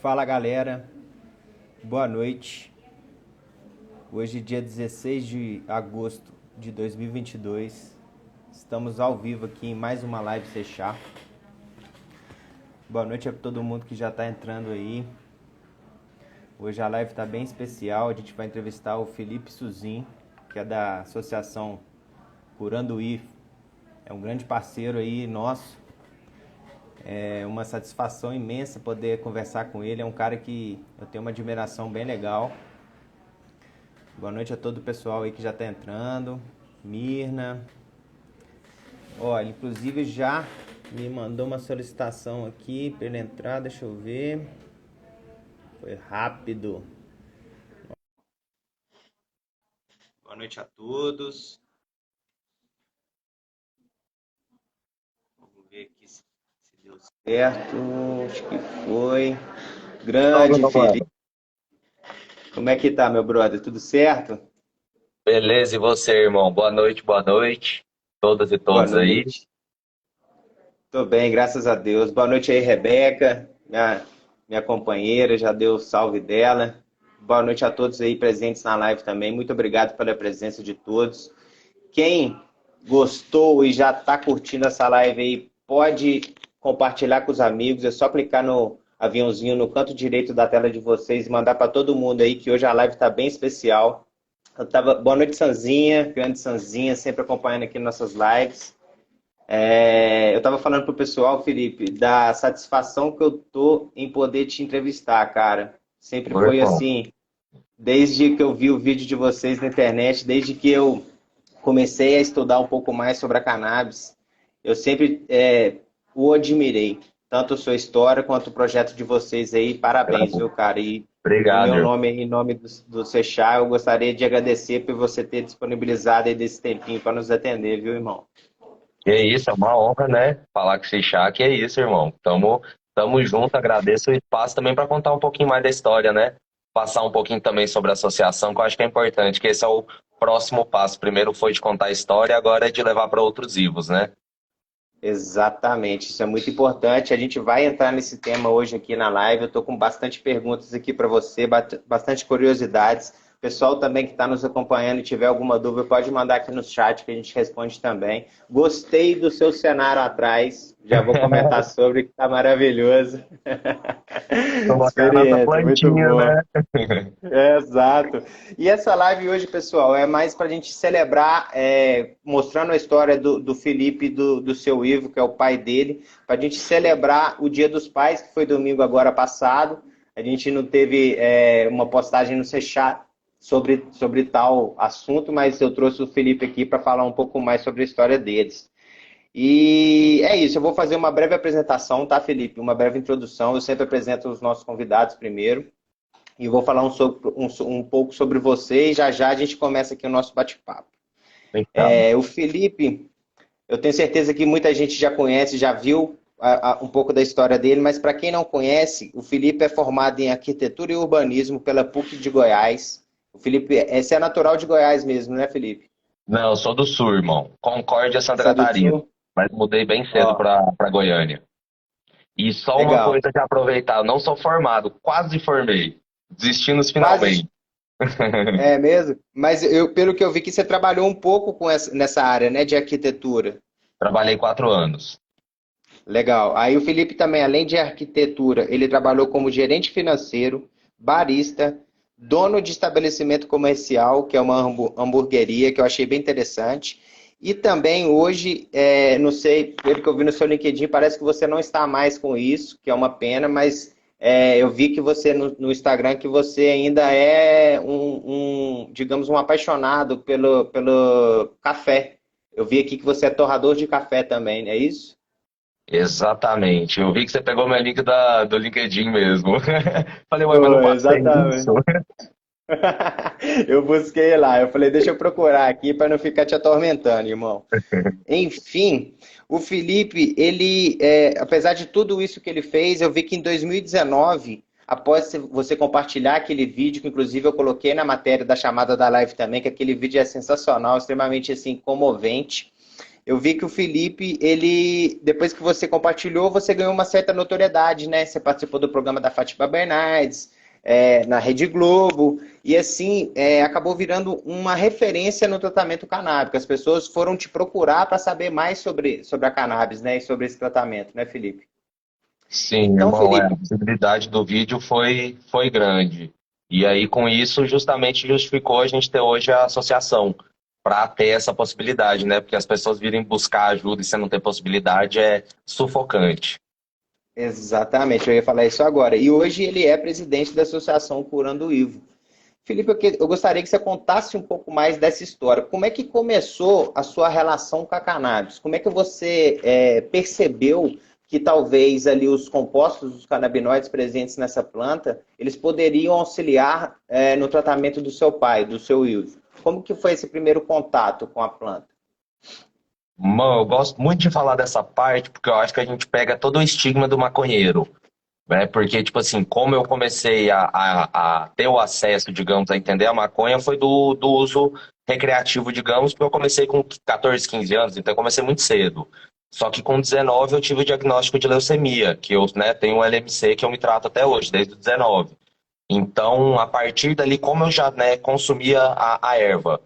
Fala galera, boa noite. Hoje, dia 16 de agosto de 2022, estamos ao vivo aqui em mais uma live Sechá. Boa noite a todo mundo que já está entrando aí. Hoje a live está bem especial, a gente vai entrevistar o Felipe Suzin, que é da Associação Curanduí. É um grande parceiro aí nosso. É uma satisfação imensa poder conversar com ele. É um cara que eu tenho uma admiração bem legal. Boa noite a todo o pessoal aí que já está entrando. Mirna. Olha, inclusive já me mandou uma solicitação aqui para ele entrar. Deixa eu ver. Foi rápido. Boa noite a todos. Vamos ver aqui se deu certo. Acho que foi. Salve, Grande meu Felipe. mano. Como é que tá, meu brother? Tudo certo? Beleza, e você, irmão? Boa noite, todas e Boa todos aí. noite. Tô bem, graças a Deus. Boa noite aí, Rebeca, minha companheira, já deu o salve dela. Boa noite a todos aí presentes na live também. Muito obrigado pela presença de todos. Quem gostou e já está curtindo essa live aí, pode compartilhar com os amigos. É só clicar no aviãozinho no canto direito da tela de vocês e mandar para todo mundo aí que hoje a live está bem especial. Boa noite, Sanzinha, grande Sanzinha, sempre acompanhando aqui nossas lives. Eu estava falando pro pessoal, Felipe, da satisfação que eu tô em poder te entrevistar, cara. Sempre Meu foi irmão, assim, desde que eu vi o vídeo de vocês na internet, desde que eu comecei a estudar um pouco mais sobre a cannabis, eu sempre o admirei. Tanto a sua história quanto o projeto de vocês aí. Parabéns, viu, cara? E em obrigado, meu irmão. nome, em nome do Sechá, eu gostaria de agradecer por você ter disponibilizado aí desse tempinho para nos atender, viu, irmão? Que é isso, é uma honra, né? Falar com esse chá, que é isso, irmão. Tamo junto, agradeço o espaço também para contar um pouquinho mais da história, né? Passar um pouquinho também sobre a associação, que eu acho que é importante, que esse é o próximo passo. Primeiro foi de contar a história, agora é de levar para outros vivos, né? Exatamente, isso é muito importante. A gente vai entrar nesse tema hoje aqui na live. Eu estou com bastante perguntas aqui para você, bastante curiosidades. O pessoal também que está nos acompanhando e tiver alguma dúvida, pode mandar aqui no chat que a gente responde também. Gostei do seu cenário atrás, já vou comentar sobre, que está maravilhoso. Colocar a nossa Experiência, muito plantinha, boa. né? Exato. E essa live hoje, pessoal, é mais para a gente celebrar, mostrando a história do Felipe e do seu Ivo, que é o pai dele, para a gente celebrar o Dia dos Pais, que foi domingo agora passado. A gente não teve uma postagem no Sechá sobre tal assunto, mas eu trouxe o Felipe aqui para falar um pouco mais sobre a história deles. E é isso, eu vou fazer uma breve apresentação, tá, Felipe? Uma breve introdução. Eu sempre apresento os nossos convidados primeiro. E vou falar um pouco sobre você e já já a gente começa aqui o nosso bate-papo. Então, O Felipe, eu tenho certeza que muita gente já conhece, já viu um pouco da história dele, mas para quem não conhece, o Felipe é formado em arquitetura e urbanismo pela PUC de Goiás. O Felipe, esse é natural de Goiás mesmo, né, Felipe? não, eu sou do Sul, irmão. Concórdia, Santa Você é do Catarina. Sul? Mas mudei bem cedo Ó, para Goiânia. E só uma legal. coisa de aproveitar, eu não sou formado, quase formei. Desistindo Quase, finalmente. é mesmo? Mas pelo que eu vi que você trabalhou um pouco nessa área, né, de arquitetura. Trabalhei 4 anos. Legal. Aí o Felipe também, além de arquitetura, ele trabalhou como gerente financeiro, barista, dono de estabelecimento comercial, que é uma hamburgueria, que eu achei bem interessante. E também hoje, não sei, pelo que eu vi no seu LinkedIn, parece que você não está mais com isso, que é uma pena, mas eu vi que você no Instagram que você ainda é digamos, um apaixonado pelo café. Eu vi aqui que você é torrador de café também, é isso? Exatamente. Eu vi que você pegou meu link do LinkedIn mesmo. Falei, ué, mas não Foi, passei isso. exatamente. Eu busquei lá, eu falei, deixa eu procurar aqui para não ficar te atormentando, irmão. Enfim, o Felipe, ele, apesar de tudo isso que ele fez, eu vi que em 2019, após você compartilhar aquele vídeo, que inclusive eu coloquei na matéria da chamada da live também, que aquele vídeo é sensacional, extremamente assim comovente. eu vi que o Felipe, ele, depois que você compartilhou, você ganhou uma certa notoriedade, né? Você participou do programa da Fátima Bernardes, na Rede Globo, e assim, acabou virando uma referência no tratamento canábico. As pessoas foram te procurar para saber mais sobre a cannabis, né? E sobre esse tratamento, né, Felipe? Sim, Então, irmão, a Felipe, visibilidade do vídeo foi grande. E aí, com isso, justamente justificou a gente ter hoje a associação, para ter essa possibilidade, né? Porque as pessoas virem buscar ajuda e você não ter possibilidade é sufocante. exatamente, eu ia falar isso agora. E hoje ele é presidente da Associação Curando o Ivo. Felipe, eu gostaria que você contasse um pouco mais dessa história. Como é que começou a sua relação com a cannabis? Como é que você percebeu que talvez ali os compostos, os canabinoides presentes nessa planta, eles poderiam auxiliar no tratamento do seu pai, do seu Wilson? Como que foi esse primeiro contato com a planta? Mano, eu gosto muito de falar dessa parte, porque eu acho que a gente pega todo o estigma do maconheiro, né? Porque, tipo assim, como eu comecei a ter o acesso, digamos, a entender a maconha, foi do uso recreativo, digamos, porque eu comecei com 14, 15 anos, então eu comecei muito cedo. Só que com 19 eu tive o diagnóstico de leucemia, que eu, né, tenho um LMC que eu me trato até hoje, desde os 19. Então, a partir dali, como eu já, né, consumia a erva,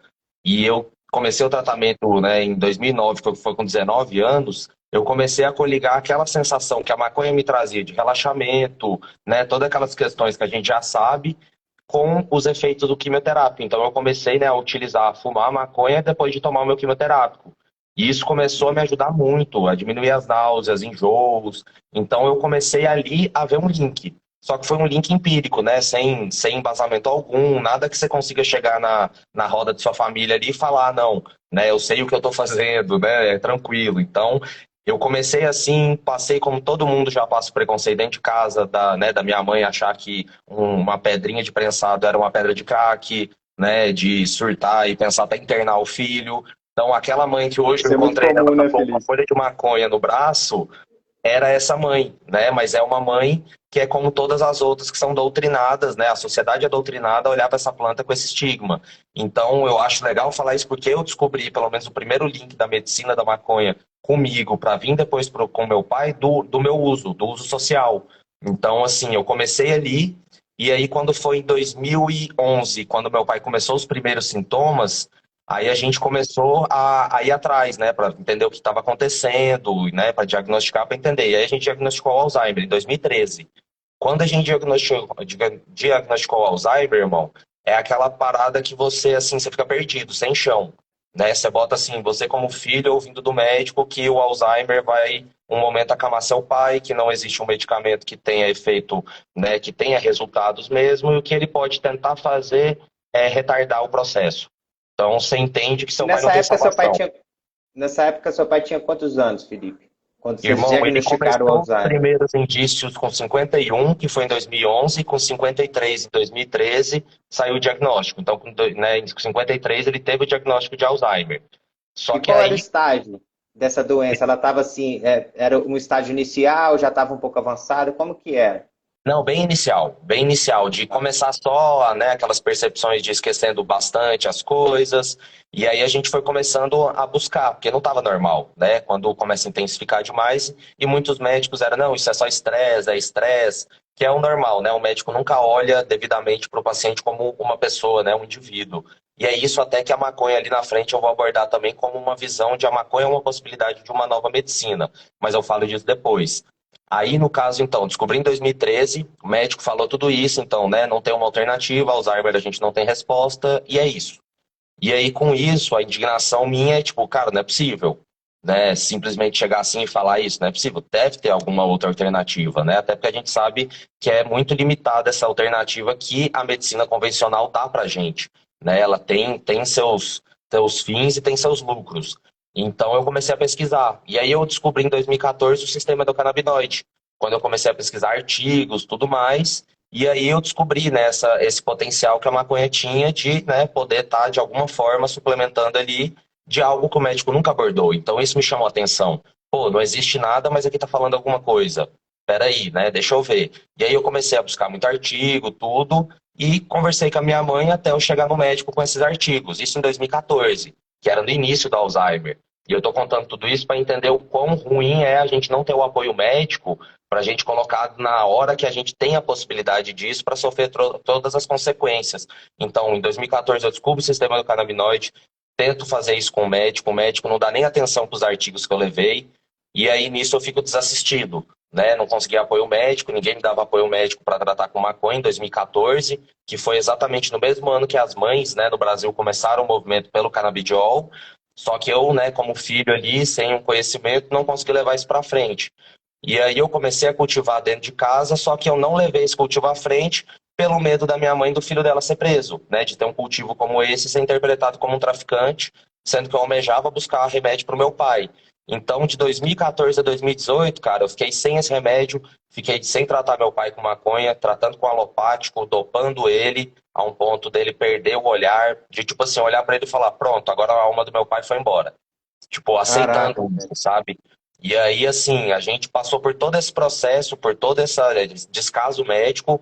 e eu comecei o tratamento, né, em 2009, que foi com 19 anos, eu comecei a coligar aquela sensação que a maconha me trazia de relaxamento, né, todas aquelas questões que a gente já sabe, com os efeitos do quimioterápico. Então, eu comecei, né, a utilizar, a fumar maconha depois de tomar o meu quimioterápico. E isso começou a me ajudar muito, a diminuir as náuseas, enjoos. Então, eu comecei ali a ver um link. Só que foi um link empírico, né? Sem embasamento algum, nada que você consiga chegar na roda de sua família ali e falar, "Ah, não, né? Eu sei o que eu estou fazendo, né? É tranquilo." Então, eu comecei assim, passei como todo mundo já passa o preconceito dentro de casa, da minha mãe achar que uma pedrinha de prensado era uma pedra de crack, né? De surtar e pensar até internar o filho. Então, aquela mãe que hoje eu Isso é muito encontrei nela comum, com né, uma Felipe? folha de maconha no braço, era essa mãe, né? Mas é uma mãe que é como todas as outras que são doutrinadas, né? A sociedade é doutrinada a olhar para essa planta com esse estigma. Então, eu acho legal falar isso porque eu descobri, pelo menos, o primeiro link da medicina da maconha comigo, para vir depois com meu pai, do meu uso, do uso social. Então, assim, eu comecei ali, e aí, quando foi em 2011, quando meu pai começou os primeiros sintomas, aí a gente começou a ir atrás, né, para entender o que estava acontecendo, né, para diagnosticar, para entender. E aí a gente diagnosticou o Alzheimer em 2013. Quando a gente diagnosticou o Alzheimer, irmão, é aquela parada que você, assim, você fica perdido, sem chão, né? Você bota assim, você como filho ouvindo do médico que o Alzheimer vai um momento acamar seu pai, que não existe um medicamento que tenha efeito, né, que tenha resultados mesmo, e o que ele pode tentar fazer é retardar o processo. Então você entende que E seu pai não tem salvação. nessa época seu pai tinha quantos anos, Felipe? Quando vocês Irmão, ele diagnosticaram o começou os Alzheimer? primeiros indícios com 51, que foi em 2011, com 53 em 2013 saiu o diagnóstico. Então, né, em 53 ele teve o diagnóstico de Alzheimer. Só E que qual era o aí estágio dessa doença? Ela estava assim, era um estágio inicial, já estava um pouco avançado? Como que era? não, bem inicial, de começar só, né, aquelas percepções de esquecendo bastante as coisas, e aí a gente foi começando a buscar, porque não estava normal, né, quando começa a intensificar demais, e muitos médicos eram, não, isso é estresse, que é o normal, né, o médico nunca olha devidamente para o paciente como uma pessoa, né, um indivíduo. E é isso até que a maconha ali na frente eu vou abordar também como uma visão de a maconha é uma possibilidade de uma nova medicina, mas eu falo disso depois. Aí, no caso, então, descobri em 2013, o médico falou tudo isso, então, né, não tem uma alternativa, Alzheimer a gente não tem resposta, e é isso. E aí, com isso, a indignação minha é tipo, cara, não é possível, né, simplesmente chegar assim e falar isso, não é possível, deve ter alguma outra alternativa, né, até porque a gente sabe que é muito limitada essa alternativa que a medicina convencional dá pra gente, né, ela tem seus fins e tem seus lucros. Então eu comecei a pesquisar. E aí eu descobri em 2014 o sistema do canabinoide. Quando eu comecei a pesquisar artigos, tudo mais, e aí eu descobri, né, esse potencial que a maconha tinha de, né, poder estar de alguma forma suplementando ali de algo que o médico nunca abordou. Então isso me chamou a atenção. Pô, não existe nada, mas aqui tá falando alguma coisa. Peraí, né? Deixa eu ver. E aí eu comecei a buscar muito artigo, tudo, e conversei com a minha mãe até eu chegar no médico com esses artigos. Isso em 2014, que era no início do Alzheimer. E eu estou contando tudo isso para entender o quão ruim é a gente não ter o apoio médico para a gente colocar na hora que a gente tem a possibilidade disso para sofrer todas as consequências. Então, em 2014, eu descubro o sistema do canabinoide, tento fazer isso com o médico não dá nem atenção para os artigos que eu levei, e aí nisso eu fico desassistido. Né? Não conseguia apoio médico, ninguém me dava apoio médico para tratar com maconha em 2014, que foi exatamente no mesmo ano que as mães, né, no Brasil começaram o movimento pelo canabidiol. Só que eu, né, como filho ali, sem um conhecimento, não consegui levar isso para frente. E aí eu comecei a cultivar dentro de casa, só que eu não levei esse cultivo à frente pelo medo da minha mãe e do filho dela ser preso, né, de ter um cultivo como esse ser interpretado como um traficante, sendo que eu almejava buscar remédio para o meu pai. Então, de 2014 a 2018, cara, eu fiquei sem esse remédio, fiquei sem tratar meu pai com maconha, tratando com alopático, dopando ele, a um ponto dele perder o olhar, de tipo assim, olhar para ele e falar, pronto, agora a alma do meu pai foi embora. Tipo, Caraca, aceitando isso, velho. sabe? E aí, assim, a gente passou por todo esse processo, por todo esse descaso médico,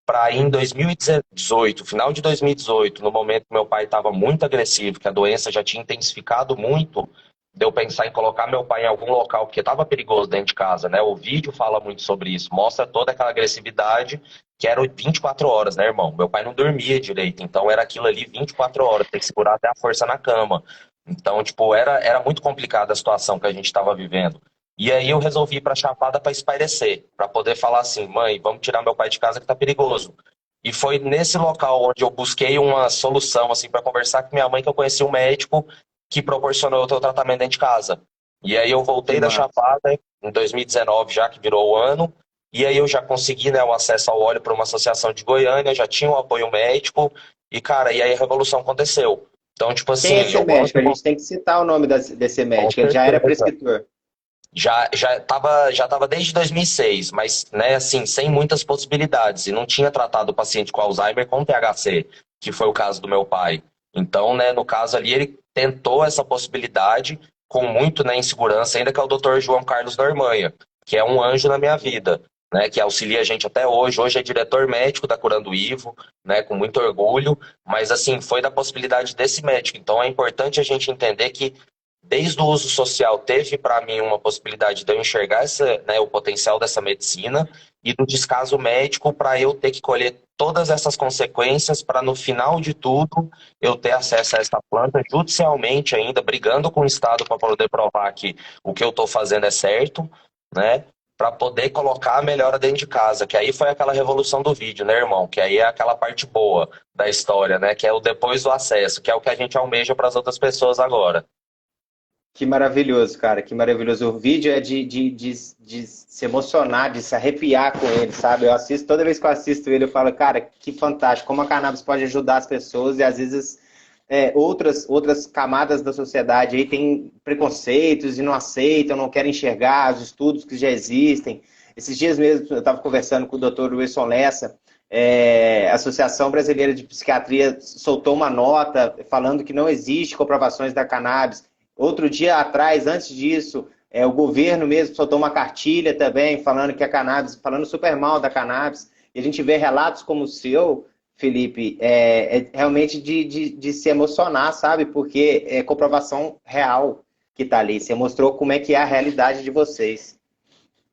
para em 2018, final de 2018, no momento que meu pai estava muito agressivo, que a doença já tinha intensificado muito, de eu pensar em colocar meu pai em algum local, porque estava perigoso dentro de casa, né? O vídeo fala muito sobre isso, mostra toda aquela agressividade, que era 24 horas, né, irmão? Meu pai não dormia direito, então era aquilo ali 24 horas, tem que segurar até a força na cama. Então, tipo, era muito complicada a situação que a gente estava vivendo. E aí eu resolvi ir para Chapada para espairecer, para poder falar assim, mãe, vamos tirar meu pai de casa que tá perigoso. E foi nesse local onde eu busquei uma solução assim para conversar com minha mãe que eu conheci um médico que proporcionou o teu tratamento dentro de casa. E aí eu Que voltei da massa. Chapada em 2019 já que virou o ano, e aí eu já consegui, né, o acesso ao óleo para uma associação de Goiânia, já tinha um apoio médico e cara, e aí a revolução aconteceu. Então, tipo Quem é assim, esse eu gosto médico? A gente tem que citar o nome desse com médico. Ele já era certeza. prescritor. Já tava desde 2006, mas, né, assim, sem muitas possibilidades. E não tinha tratado o paciente com Alzheimer com THC, que foi o caso do meu pai. Então, né, no caso ali, ele tentou essa possibilidade com muito, né, insegurança, ainda que é o Dr. João Carlos Normanha, que é um anjo na minha vida, né, que auxilia a gente até hoje. Hoje é diretor médico da Curando Ivo, né, com muito orgulho. Mas, assim, foi da possibilidade desse médico. Então, é importante a gente entender que desde o uso social teve para mim uma possibilidade de eu enxergar né, o potencial dessa medicina e do descaso médico para eu ter que colher todas essas consequências para no final de tudo eu ter acesso a essa planta judicialmente ainda, brigando com o Estado para poder provar que o que eu estou fazendo é certo, né? Para poder colocar a melhora dentro de casa, que aí foi aquela revolução do vídeo, né, irmão? Que aí é aquela parte boa da história, né? Que é o depois do acesso, que é o que a gente almeja para as outras pessoas agora. Que maravilhoso, cara, que maravilhoso. O vídeo é de se emocionar, de se arrepiar com ele, sabe? Eu assisto, toda vez que eu assisto ele, eu falo, cara, que fantástico, como a cannabis pode ajudar as pessoas e às vezes outras camadas da sociedade aí têm preconceitos e não aceitam, não querem enxergar os estudos que já existem. Esses dias mesmo eu estava conversando com o Dr. Wilson Lessa, a Associação Brasileira de Psiquiatria soltou uma nota falando que não existe comprovações da cannabis. Outro dia atrás, antes disso, o governo mesmo soltou uma cartilha também falando que a cannabis, falando super mal da cannabis. E a gente vê relatos como o seu, Felipe, realmente de se emocionar, sabe? Porque é comprovação real que está ali. Você mostrou como é que é a realidade de vocês.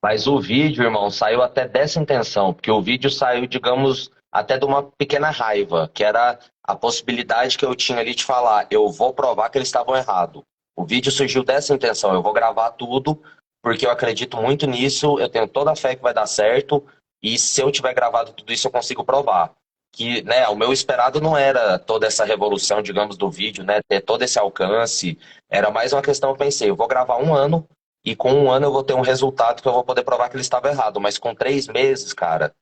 Mas o vídeo, irmão, saiu até dessa intenção, porque o vídeo saiu, digamos, até de uma pequena raiva, que era a possibilidade que eu tinha ali de falar, eu vou provar que eles estavam errados. O vídeo surgiu dessa intenção, eu vou gravar tudo, porque eu acredito muito nisso, eu tenho toda a fé que vai dar certo, e se eu tiver gravado tudo isso, eu consigo provar. Que, né, o meu esperado não era toda essa revolução, digamos, do vídeo, né, ter todo esse alcance, era mais uma questão, eu pensei, eu vou gravar um ano, e com um ano eu vou ter um resultado que eu vou poder provar que ele estava errado. Mas com 3 meses, cara,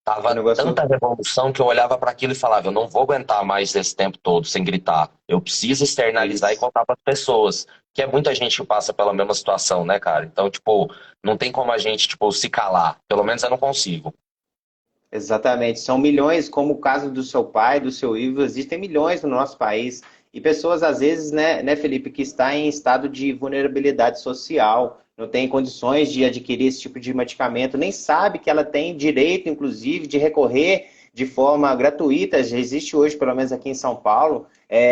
O tava negócio tanta revolução que eu olhava para aquilo e falava, eu não vou aguentar mais esse tempo todo sem gritar. Eu preciso é externalizar e isso. contar para as pessoas. Que é muita gente que passa pela mesma situação, né, cara? Então, tipo, não tem como a gente, tipo, se calar. Pelo menos eu não consigo. Exatamente. São milhões, como o caso do seu pai, do seu Ivo, existem milhões no nosso país. E pessoas, às vezes, né, Felipe, que está em estado de vulnerabilidade social, não tem condições de adquirir esse tipo de medicamento, nem sabe que ela tem direito, inclusive, de recorrer de forma gratuita. Já existe hoje, pelo menos aqui em São Paulo,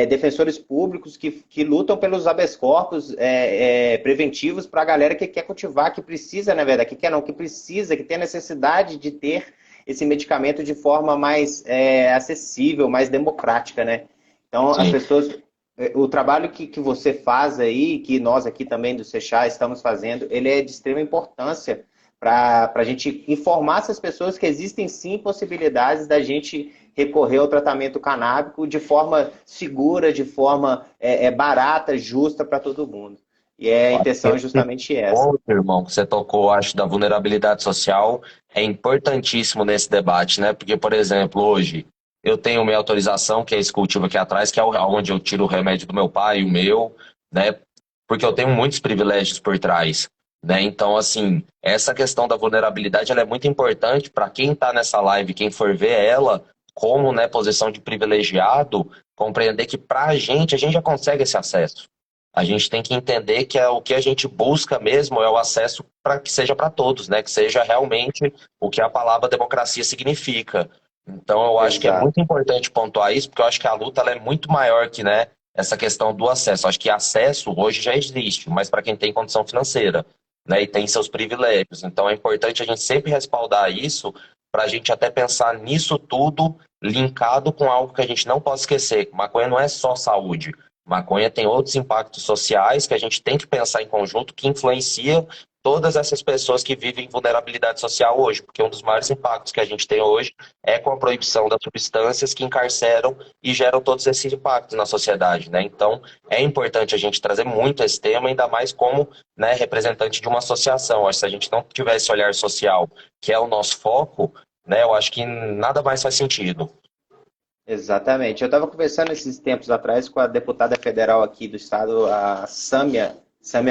defensores públicos que lutam pelos habeas corpus preventivos para a galera que quer cultivar, que precisa, na verdade, que quer não, que precisa, que tem a necessidade de ter esse medicamento de forma mais acessível, mais democrática, né? Então, as Sim. pessoas... O trabalho que você faz aí, que nós aqui também do Seixá estamos fazendo, ele é de extrema importância para a gente informar essas pessoas que existem sim possibilidades da gente recorrer ao tratamento canábico de forma segura, de forma barata, justa para todo mundo. E a intenção é Esse justamente essa. ponto, irmão, que você tocou, acho, da vulnerabilidade social é importantíssimo nesse debate, né? Porque, por exemplo, hoje eu tenho minha autorização, que é esse cultivo aqui atrás, que é onde eu tiro o remédio do meu pai e o meu, né? Porque eu tenho muitos privilégios por trás, né? Então, assim, essa questão da vulnerabilidade, ela é muito importante para quem está nessa live, quem for ver ela, como, né, posição de privilegiado, compreender que para a gente já consegue esse acesso. A gente tem que entender que o que a gente busca mesmo é o acesso para que seja para todos, né? Que seja realmente o que a palavra democracia significa. Então, eu acho que é Exato. muito importante pontuar isso, porque eu acho que a luta ela é muito maior que, né, essa questão do acesso. Eu acho que acesso hoje já existe, mas para quem tem condição financeira, né, e tem seus privilégios. Então, é importante a gente sempre respaldar isso para a gente até pensar nisso tudo linkado com algo que a gente não pode esquecer. Maconha não é só saúde. Maconha tem outros impactos sociais que a gente tem que pensar em conjunto que influencia todas essas pessoas que vivem vulnerabilidade social hoje, porque um dos maiores impactos que a gente tem hoje é com a proibição das substâncias que encarceram e geram todos esses impactos na sociedade, né? Então, é importante a gente trazer muito esse tema, ainda mais como, né, representante de uma associação. Acho que se a gente não tiver esse olhar social, que é o nosso foco, né, eu acho que nada mais faz sentido. Exatamente. Eu estava conversando esses tempos atrás com a deputada federal aqui do estado, a Sâmia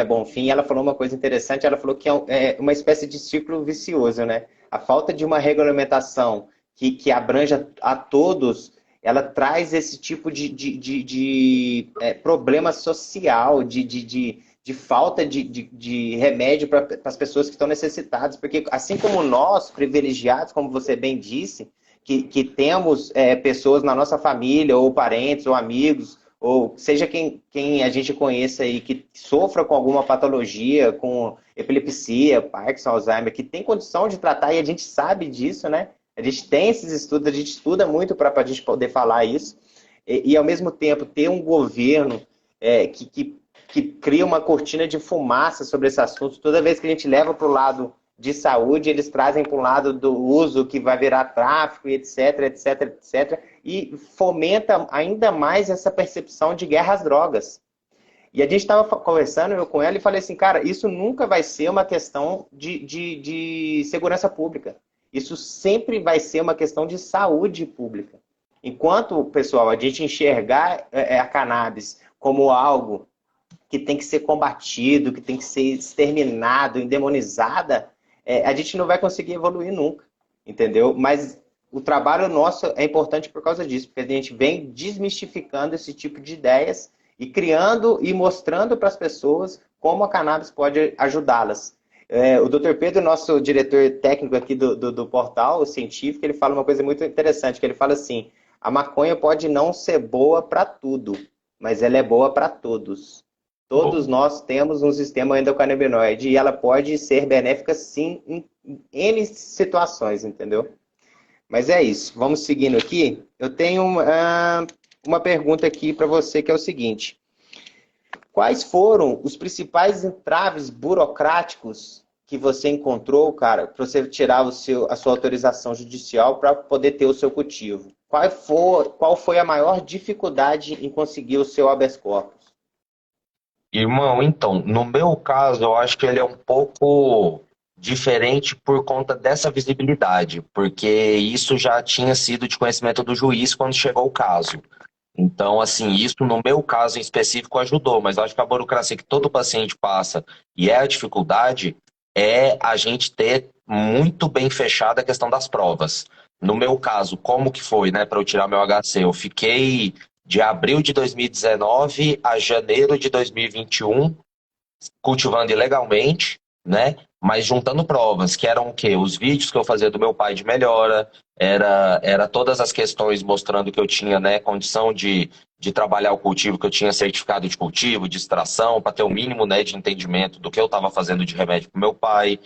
Bonfim, e ela falou uma coisa interessante, ela falou que é uma espécie de ciclo vicioso, né? A falta de uma regulamentação que abranja a todos, ela traz esse tipo de problema social, de falta de remédio para as pessoas que estão necessitadas. Porque assim como nós, privilegiados, como você bem disse, que temos pessoas na nossa família, ou parentes, ou amigos, ou seja quem a gente conheça aí, que sofra com alguma patologia, com epilepsia, Parkinson, Alzheimer, que tem condição de tratar, e a gente sabe disso, né? A gente tem esses estudos, a gente estuda muito para a gente poder falar isso, e ao mesmo tempo ter um governo que cria uma cortina de fumaça sobre esse assunto. Toda vez que a gente leva para o lado de saúde, eles trazem para o lado do uso que vai virar tráfico, e etc, etc, etc, e fomenta ainda mais essa percepção de guerra às drogas. E a gente estava conversando, eu com ela, e falei assim, cara, isso nunca vai ser uma questão de segurança pública. Isso sempre vai ser uma questão de saúde pública. Enquanto, pessoal, a gente enxergar a cannabis como algo que tem que ser combatido, que tem que ser exterminado, endemonizada, a gente não vai conseguir evoluir nunca, entendeu? Mas o trabalho nosso é importante por causa disso, porque a gente vem desmistificando esse tipo de ideias e criando e mostrando para as pessoas como a cannabis pode ajudá-las. O Dr. Pedro, nosso diretor técnico aqui do portal científico, ele fala uma coisa muito interessante, que ele fala assim, a maconha pode não ser boa para tudo, mas ela é boa para todos. Todos nós temos um sistema endocannabinoide e ela pode ser benéfica sim em N situações, entendeu? Mas é isso. Vamos seguindo aqui. Eu tenho uma pergunta aqui para você que é o seguinte. Quais foram os principais entraves burocráticos que você encontrou, cara, para você tirar a sua autorização judicial para poder ter o seu cultivo? Qual foi a maior dificuldade em conseguir o seu habeas corpus? Irmão, então, no meu caso, eu acho que ele é um pouco diferente por conta dessa visibilidade, porque isso já tinha sido de conhecimento do juiz quando chegou o caso. Então, assim, isso no meu caso em específico ajudou, mas eu acho que a burocracia que todo paciente passa e é a dificuldade é a gente ter muito bem fechada a questão das provas. No meu caso, como que foi, né, para eu tirar meu HC? Eu fiquei de abril de 2019 a janeiro de 2021 cultivando ilegalmente, né? mas juntando provas, que eram o quê? Os vídeos que eu fazia do meu pai de melhora, era todas as questões mostrando que eu tinha, né, condição de trabalhar o cultivo, que eu tinha certificado de cultivo, de extração, para ter o mínimo, né, de entendimento do que eu estava fazendo de remédio para meu pai,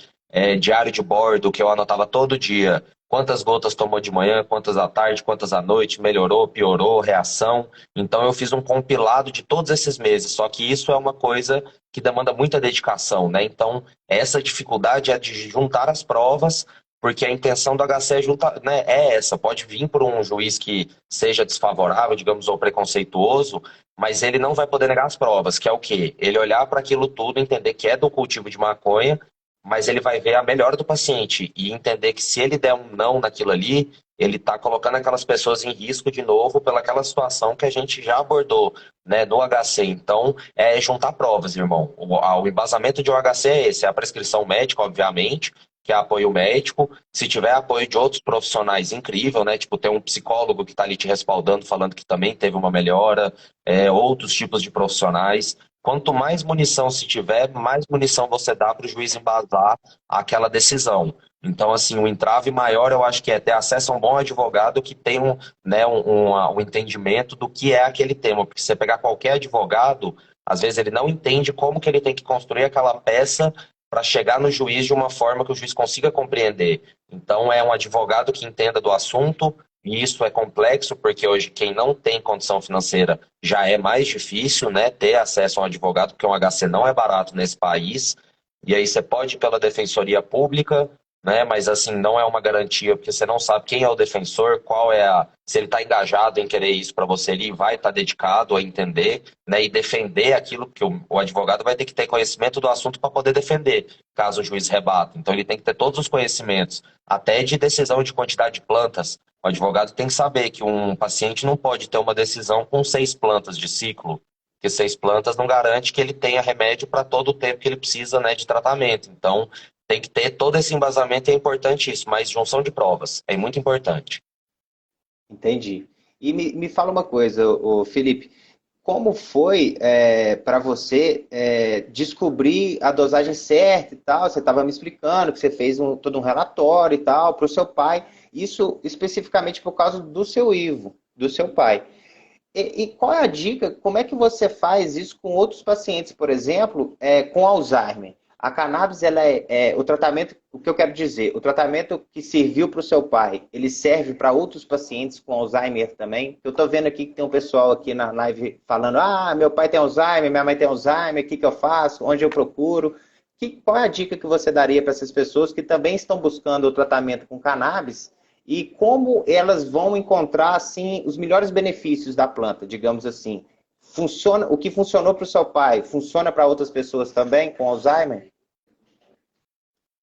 diário de bordo, que eu anotava todo dia. Quantas gotas tomou de manhã, quantas à tarde, quantas à noite, melhorou, piorou, reação. Então eu fiz um compilado de todos esses meses, só que isso é uma coisa que demanda muita dedicação, né? Então, essa dificuldade é de juntar as provas, porque a intenção do HC é, juntar, né, é essa. Pode vir por um juiz que seja desfavorável, digamos, ou preconceituoso, mas ele não vai poder negar as provas, que é o quê? Ele olhar para aquilo tudo, entender que é do cultivo de maconha, mas ele vai ver a melhora do paciente e entender que se ele der um não naquilo ali, ele está colocando aquelas pessoas em risco de novo pelaquela situação que a gente já abordou, né, no HC. Então, é juntar provas, irmão. O embasamento de um HC é esse, é a prescrição médica, obviamente, que é apoio médico. Se tiver apoio de outros profissionais, incrível, né? Tipo, ter um psicólogo que está ali te respaldando, falando que também teve uma melhora, outros tipos de profissionais. Quanto mais munição se tiver, mais munição você dá para o juiz embasar aquela decisão. Então, assim, o entrave maior eu acho que é ter acesso a um bom advogado que tem um entendimento do que é aquele tema. Porque se você pegar qualquer advogado, às vezes ele não entende como que ele tem que construir aquela peça para chegar no juiz de uma forma que o juiz consiga compreender. Então, é um advogado que entenda do assunto, e isso é complexo, porque hoje quem não tem condição financeira já é mais difícil, né, ter acesso a um advogado, porque um HC não é barato nesse país. E aí você pode ir pela defensoria pública, né, mas assim, não é uma garantia, porque você não sabe quem é o defensor, qual é a... Se ele está engajado em querer isso para você, ele vai estar dedicado a entender, né, e defender aquilo que o advogado vai ter que ter conhecimento do assunto para poder defender, caso o juiz rebata. Então ele tem que ter todos os conhecimentos, até de decisão de quantidade de plantas. O advogado tem que saber que um paciente não pode ter uma decisão com 6 plantas de ciclo, porque 6 plantas não garante que ele tenha remédio para todo o tempo que ele precisa, né, de tratamento. Então, tem que ter todo esse embasamento, é importante isso, mas junção de provas é muito importante. Entendi. E me fala uma coisa, Felipe, como foi para você descobrir a dosagem certa e tal? Você estava me explicando que você fez todo um relatório e tal para o seu pai, isso especificamente por causa do seu Ivo, do seu pai. E qual é a dica? Como é que você faz isso com outros pacientes, por exemplo, com Alzheimer? A cannabis, ela o tratamento, o que eu quero dizer, o tratamento que serviu para o seu pai, ele serve para outros pacientes com Alzheimer também? Eu estou vendo aqui que tem um pessoal aqui na live falando, meu pai tem Alzheimer, minha mãe tem Alzheimer, o que eu faço? Onde eu procuro? Qual é a dica que você daria para essas pessoas que também estão buscando o tratamento com cannabis e como elas vão encontrar assim os melhores benefícios da planta, digamos assim? Funciona, o que funcionou para o seu pai, funciona para outras pessoas também com Alzheimer?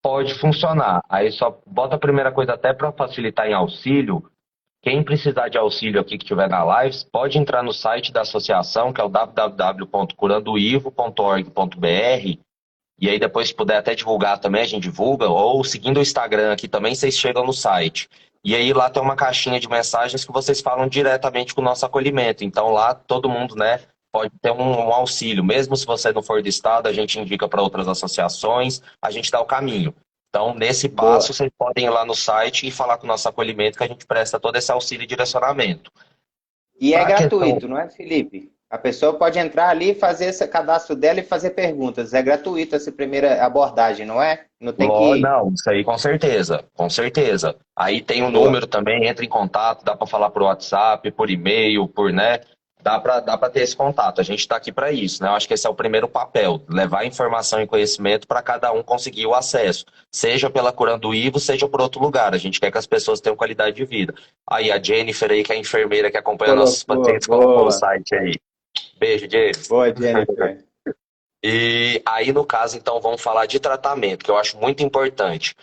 Pode funcionar. Aí só bota a primeira coisa até para facilitar em auxílio. Quem precisar de auxílio aqui que estiver na live, pode entrar no site da associação, que é o www.curandoivo.org.br. E aí depois, se puder até divulgar também, a gente divulga. Ou seguindo o Instagram aqui também, vocês chegam no site. E aí lá tem uma caixinha de mensagens que vocês falam diretamente com o nosso acolhimento. Então lá todo mundo, né, pode ter um auxílio. Mesmo se você não for do estado, a gente indica para outras associações, a gente dá o caminho. Então, nesse passo, Boa. vocês podem ir lá no site e falar com o nosso acolhimento que a gente presta todo esse auxílio e direcionamento. E é Para a questão, gratuito, não é, Felipe? A pessoa pode entrar ali, fazer esse cadastro dela e fazer perguntas. É gratuito essa primeira abordagem, não é? Não tem que. não, isso aí com certeza, com certeza. Aí tem um Boa. número também, entra em contato, dá para falar por WhatsApp, por e-mail, né? Dá para ter esse contato. A gente está aqui para isso, né? Eu acho que esse é o primeiro papel, levar informação e conhecimento para cada um conseguir o acesso, seja pela Curando Ivo, seja por outro lugar. A gente quer que as pessoas tenham qualidade de vida. Aí a Jennifer aí, que é a enfermeira que acompanha nossos Colocou. pacientes, colocou o Boa. site aí. Beijo, Jennifer. Boa, Jennifer. E aí, no caso, então, vamos falar de tratamento, que eu acho muito importante.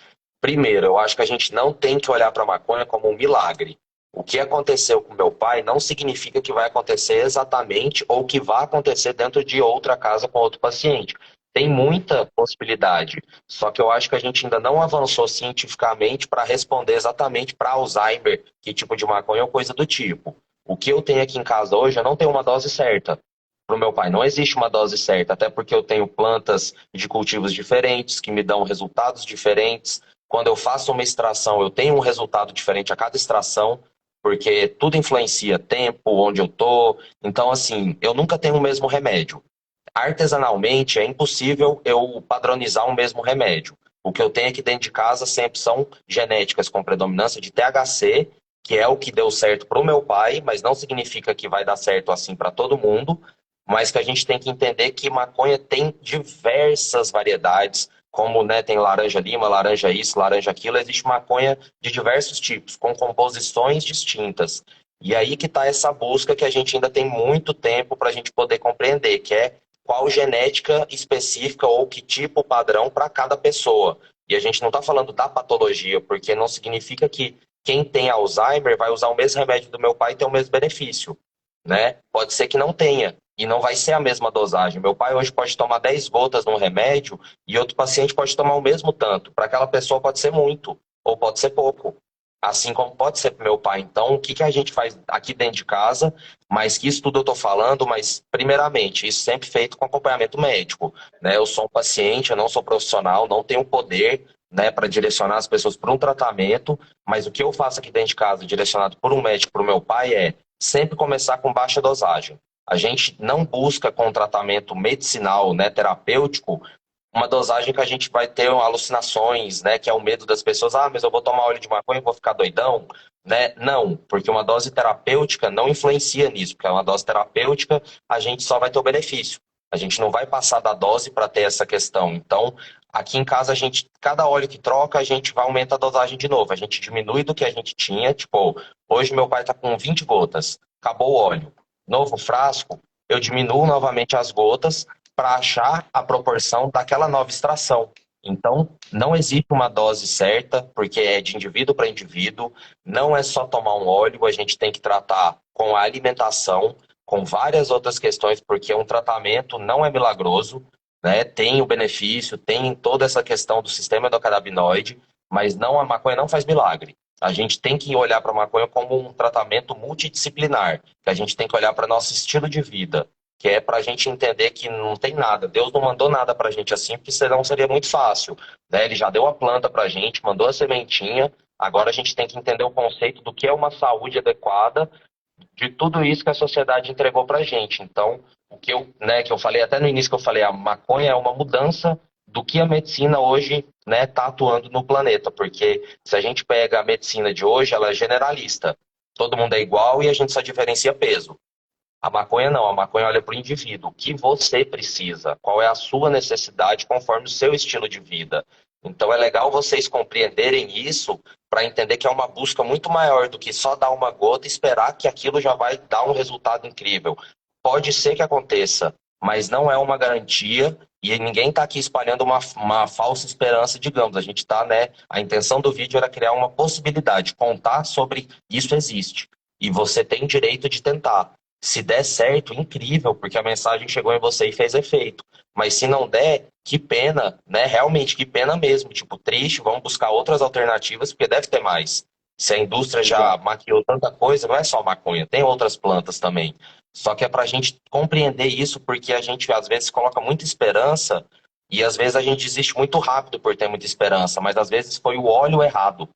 Primeiro, eu acho que a gente não tem que olhar para a maconha como um milagre. O que aconteceu com meu pai não significa que vai acontecer exatamente ou que vai acontecer dentro de outra casa com outro paciente. Tem muita possibilidade, só que eu acho que a gente ainda não avançou cientificamente para responder exatamente para Alzheimer, que tipo de maconha ou coisa do tipo. O que eu tenho aqui em casa hoje, eu não tenho uma dose certa. para o meu pai. Não existe uma dose certa, até porque eu tenho plantas de cultivos diferentes que me dão resultados diferentes. Quando eu faço uma extração, eu tenho um resultado diferente a cada extração, porque tudo influencia tempo, onde eu tô. Então, assim, eu nunca tenho o mesmo remédio. Artesanalmente, é impossível eu padronizar um mesmo remédio. O que eu tenho aqui dentro de casa sempre são genéticas com predominância de THC, que é o que deu certo para o meu pai, mas não significa que vai dar certo assim para todo mundo. Mas que a gente tem que entender que maconha tem diversas variedades, como né, tem laranja lima, laranja isso, laranja aquilo, existe maconha de diversos tipos, com composições distintas. E aí que está essa busca que a gente ainda tem muito tempo para a gente poder compreender, que é qual genética específica ou que tipo padrão para cada pessoa. E a gente não está falando da patologia, porque não significa que quem tem Alzheimer vai usar o mesmo remédio do meu pai e ter o mesmo benefício, né? Pode ser que não tenha, e não vai ser a mesma dosagem. Meu pai hoje pode tomar 10 gotas num remédio e outro paciente pode tomar o mesmo tanto. Para aquela pessoa pode ser muito, ou pode ser pouco. Assim como pode ser para meu pai. Então, o que que a gente faz aqui dentro de casa? Mas que isso tudo eu estou falando, mas primeiramente, isso sempre feito com acompanhamento médico, né? Eu sou um paciente, eu não sou profissional, não tenho poder, né, para direcionar as pessoas para um tratamento, mas o que eu faço aqui dentro de casa, direcionado por um médico para o meu pai, é sempre começar com baixa dosagem. A gente não busca com tratamento medicinal, né, terapêutico, uma dosagem que a gente vai ter alucinações, né? Que é o medo das pessoas. Ah, mas eu vou tomar óleo de maconha e vou ficar doidão, né? Não, porque uma dose terapêutica não influencia nisso, porque uma dose terapêutica a gente só vai ter o benefício. A gente não vai passar da dose para ter essa questão. Então, aqui em casa a gente, cada óleo que troca, a gente vai aumentar a dosagem de novo. A gente diminui do que a gente tinha, tipo, hoje meu pai está com 20 gotas, acabou o óleo. Novo frasco, eu diminuo novamente as gotas para achar a proporção daquela nova extração. Então, não existe uma dose certa, porque é de indivíduo para indivíduo, não é só tomar um óleo, a gente tem que tratar com a alimentação, com várias outras questões, porque um tratamento não é milagroso, né? Tem o benefício, tem toda essa questão do sistema endocannabinoide, mas não, a maconha não faz milagre. A gente tem que olhar para a maconha como um tratamento multidisciplinar, que a gente tem que olhar para nosso estilo de vida, que é para a gente entender que não tem nada. Deus não mandou nada para a gente assim, porque senão seria muito fácil, né? Ele já deu a planta para a gente, mandou a sementinha, agora a gente tem que entender o conceito do que é uma saúde adequada, de tudo isso que a sociedade entregou para a gente. Então, o que eu, né, que eu falei até no início, que eu falei, a maconha é uma mudança do que a medicina hoje, né, está atuando no planeta, porque se a gente pega a medicina de hoje, ela é generalista. Todo mundo é igual e a gente só diferencia peso. A maconha não, a maconha olha para o indivíduo, o que você precisa, qual é a sua necessidade conforme o seu estilo de vida. Então é legal vocês compreenderem isso para entender que é uma busca muito maior do que só dar uma gota e esperar que aquilo já vai dar um resultado incrível. Pode ser que aconteça, mas não é uma garantia e ninguém está aqui espalhando uma falsa esperança, digamos. A gente está, né? A intenção do vídeo era criar uma possibilidade, contar sobre isso existe. E você tem o direito de tentar. Se der certo, incrível, porque a mensagem chegou em você e fez efeito. Mas se não der, que pena, né? Realmente, que pena mesmo. Tipo, triste, vamos buscar outras alternativas, porque deve ter mais. Se a indústria já maquiou tanta coisa, não é só maconha, tem outras plantas também. Só que é para a gente compreender isso, porque a gente às vezes coloca muita esperança e às vezes a gente desiste muito rápido por ter muita esperança, mas às vezes foi o óleo errado.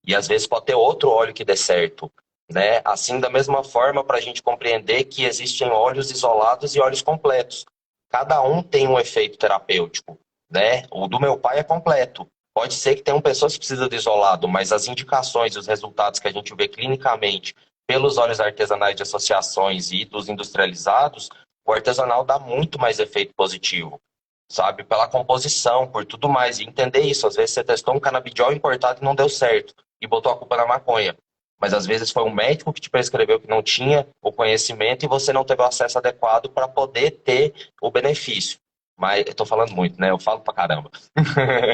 E às vezes pode ter outro óleo que dê certo, né? Assim, da mesma forma, para a gente compreender que existem óleos isolados e óleos completos. Cada um tem um efeito terapêutico, né? O do meu pai é completo. Pode ser que tenham pessoas que precisam de isolado, mas as indicações e os resultados que a gente vê clinicamente pelos óleos artesanais de associações e dos industrializados, o artesanal dá muito mais efeito positivo, sabe? Pela composição, por tudo mais. E entender isso. Às vezes você testou um canabidiol importado e não deu certo, e botou a culpa na maconha. Mas às vezes foi um médico que te prescreveu que não tinha o conhecimento e você não teve o acesso adequado para poder ter o benefício. Mas eu tô falando muito, né? Eu falo pra caramba.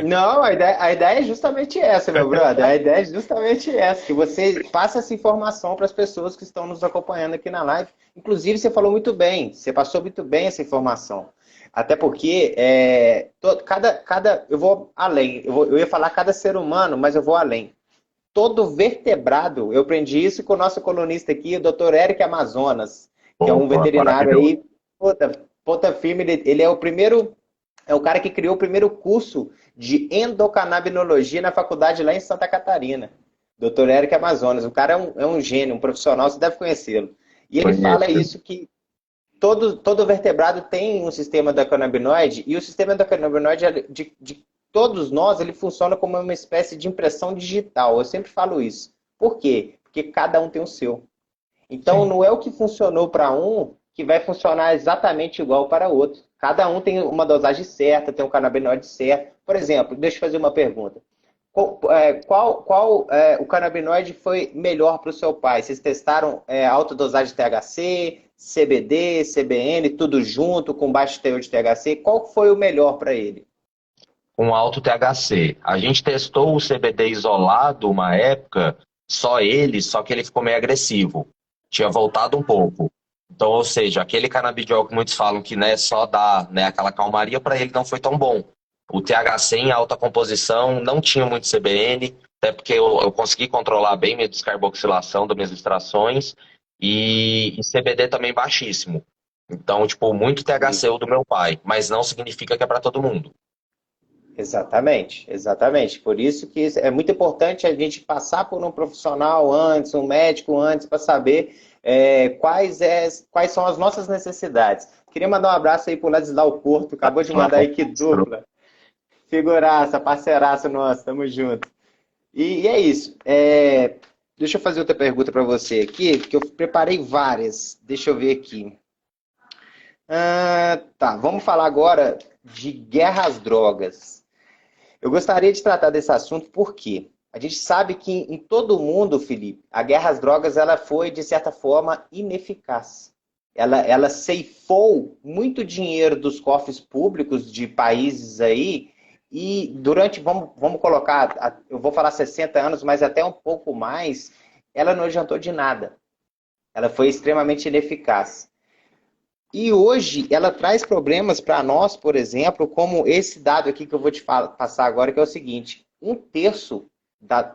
Não, a ideia é justamente essa, meu brother. A ideia é justamente essa, que você passe essa informação para as pessoas que estão nos acompanhando aqui na live. Inclusive, você falou muito bem, você passou muito bem essa informação. Até porque eu vou além. Eu ia falar cada ser humano, mas eu vou além. Todo vertebrado, eu aprendi isso com o nosso colunista aqui, o Dr. Eric Amazonas, que é um Opa, veterinário maravilhoso. aí Ponta Firme, ele é o primeiro, é o cara que criou o primeiro curso de endocannabinologia na faculdade lá em Santa Catarina. Dr. Eric Amazonas. O cara é um gênio, um profissional, você deve conhecê-lo. E ele fala Conheço. isso que todo vertebrado tem um sistema endocannabinoide, e o sistema endocannabinoide de todos nós, ele funciona como uma espécie de impressão digital. Eu sempre falo isso. Por quê? Porque cada um tem o seu. Então, Sim. não é o que funcionou para um que vai funcionar exatamente igual para outro. Cada um tem uma dosagem certa, tem um canabinoide certo. Por exemplo, deixa eu fazer uma pergunta. Qual o canabinoide foi melhor para o seu pai? Vocês testaram alta dosagem de THC, CBD, CBN, tudo junto, com baixo teor de THC? Qual foi o melhor para ele? Com alto THC. A gente testou o CBD isolado uma época, só ele, só que ele ficou meio agressivo. Tinha voltado um pouco. Então, ou seja, aquele canabidiol que muitos falam que né, só dá né, aquela calmaria, para ele não foi tão bom. O THC em alta composição não tinha muito CBN, até porque eu consegui controlar bem minha descarboxilação das minhas extrações, e CBD também baixíssimo. Então, tipo, muito THC o do meu pai, mas não significa que é para todo mundo. Exatamente, exatamente. Por isso que é muito importante a gente passar por um profissional antes, um médico antes, para saber quais são as nossas necessidades. Queria mandar um abraço aí pro Ladislau Porto, acabou de mandar aí que dupla. Figuraça, parceiraça nossa, tamo junto. E é isso. Deixa eu fazer outra pergunta para você aqui, que eu preparei várias. Deixa eu ver aqui. Tá, vamos falar agora de guerra às drogas. Eu gostaria de tratar desse assunto porque a gente sabe que em todo o mundo, Felipe, a guerra às drogas ela foi, de certa forma, ineficaz. Ela ceifou muito dinheiro dos cofres públicos de países aí e durante, vamos colocar, eu vou falar 60 anos, mas até um pouco mais, ela não adiantou de nada. Ela foi extremamente ineficaz. E hoje ela traz problemas para nós, por exemplo, como esse dado aqui que eu vou te passar agora, que é o seguinte: um terço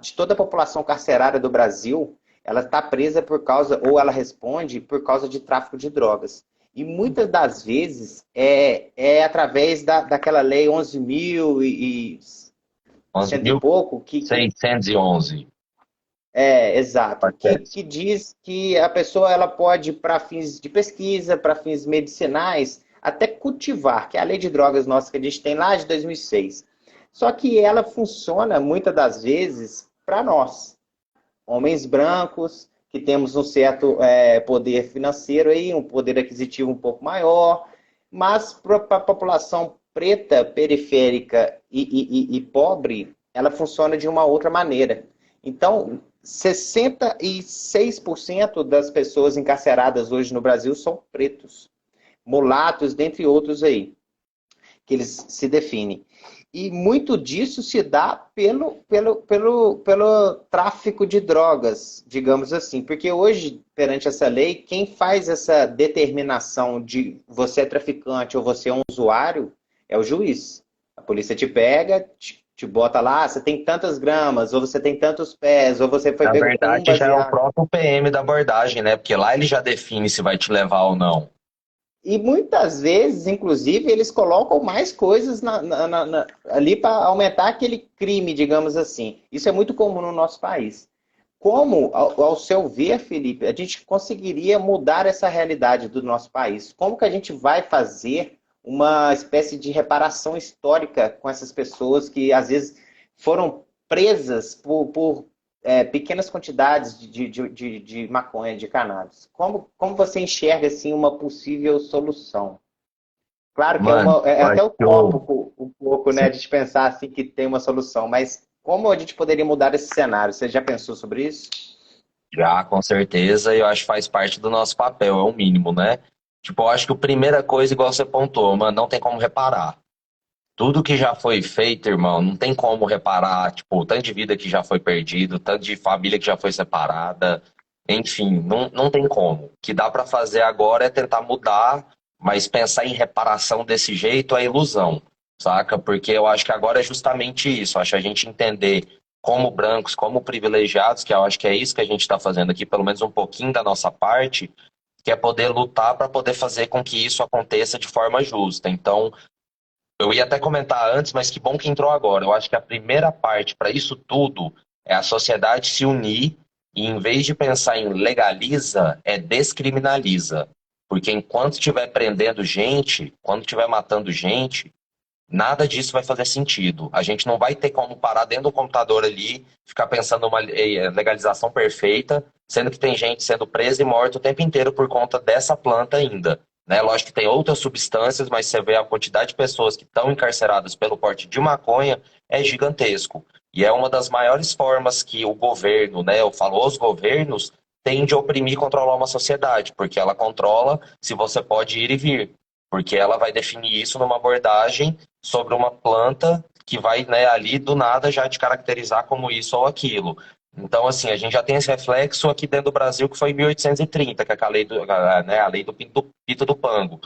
de toda a população carcerária do Brasil, ela está presa por causa, ou ela responde por causa de tráfico de drogas. E muitas das vezes é através daquela lei 11.000 e cento e pouco, que 11.611. exato. Que diz que a pessoa ela pode, para fins de pesquisa, para fins medicinais, até cultivar, que é a lei de drogas nossa que a gente tem lá de 2006. Só que ela funciona, muitas das vezes, para nós, homens brancos, que temos um certo poder financeiro, aí, um poder aquisitivo um pouco maior, mas para a população preta, periférica e pobre, ela funciona de uma outra maneira. Então, 66% das pessoas encarceradas hoje no Brasil são pretos, mulatos, dentre outros aí, que eles se definem. E muito disso se dá pelo tráfico de drogas, digamos assim. Porque hoje, perante essa lei, quem faz essa determinação de você é traficante ou você é um usuário é o juiz. A polícia te pega, te bota lá, você tem tantas gramas, ou você tem tantos pés, ou você foi Na pego com um verdade, já é o baseado. próprio PM da abordagem, né? Porque lá ele já define se vai te levar ou não. E muitas vezes, inclusive, eles colocam mais coisas ali para aumentar aquele crime, digamos assim. Isso é muito comum no nosso país. Como, ao seu ver, Felipe, a gente conseguiria mudar essa realidade do nosso país? Como que a gente vai fazer uma espécie de reparação histórica com essas pessoas que, às vezes, foram presas por pequenas quantidades de maconha, de cannabis? Como você enxerga assim, uma possível solução? Claro que Mano, é eu até acho que utópico um pouco, né, de pensar assim que tem uma solução, mas como a gente poderia mudar esse cenário? Você já pensou sobre isso? já, com certeza, e eu acho que faz parte do nosso papel, é o mínimo, né? Tipo, eu acho que a primeira coisa, igual você pontuou, mano, não tem como reparar. Tudo que já foi feito, irmão, não tem como reparar, tipo, o tanto de vida que já foi perdido, o tanto de família que já foi separada, enfim, não tem como. O que dá pra fazer agora é tentar mudar, mas pensar em reparação desse jeito é ilusão, saca? Porque eu acho que agora é justamente isso, eu acho que a gente entender como brancos, como privilegiados, que eu acho que é isso que a gente está fazendo aqui, pelo menos um pouquinho da nossa parte, que é poder lutar para poder fazer com que isso aconteça de forma justa. Então, eu ia até comentar antes, mas que bom que entrou agora. Eu acho que a primeira parte para isso tudo é a sociedade se unir e, em vez de pensar em legaliza, é descriminaliza. Porque enquanto estiver prendendo gente, quando estiver matando gente, nada disso vai fazer sentido. A gente não vai ter como parar dentro do computador ali, ficar pensando uma legalização perfeita, sendo que tem gente sendo presa e morta o tempo inteiro por conta dessa planta ainda. Né? Lógico que tem outras substâncias, mas você vê a quantidade de pessoas que estão encarceradas pelo porte de maconha é gigantesco. E é uma das maiores formas que o governo, né, eu falo os governos, têm de oprimir e controlar uma sociedade, porque ela controla se você pode ir e vir. Porque ela vai definir isso numa abordagem sobre uma planta que vai, né, ali do nada já te caracterizar como isso ou aquilo. Então, assim, a gente já tem esse reflexo aqui dentro do Brasil que foi em 1830, que é a lei né, a lei do pito do pango.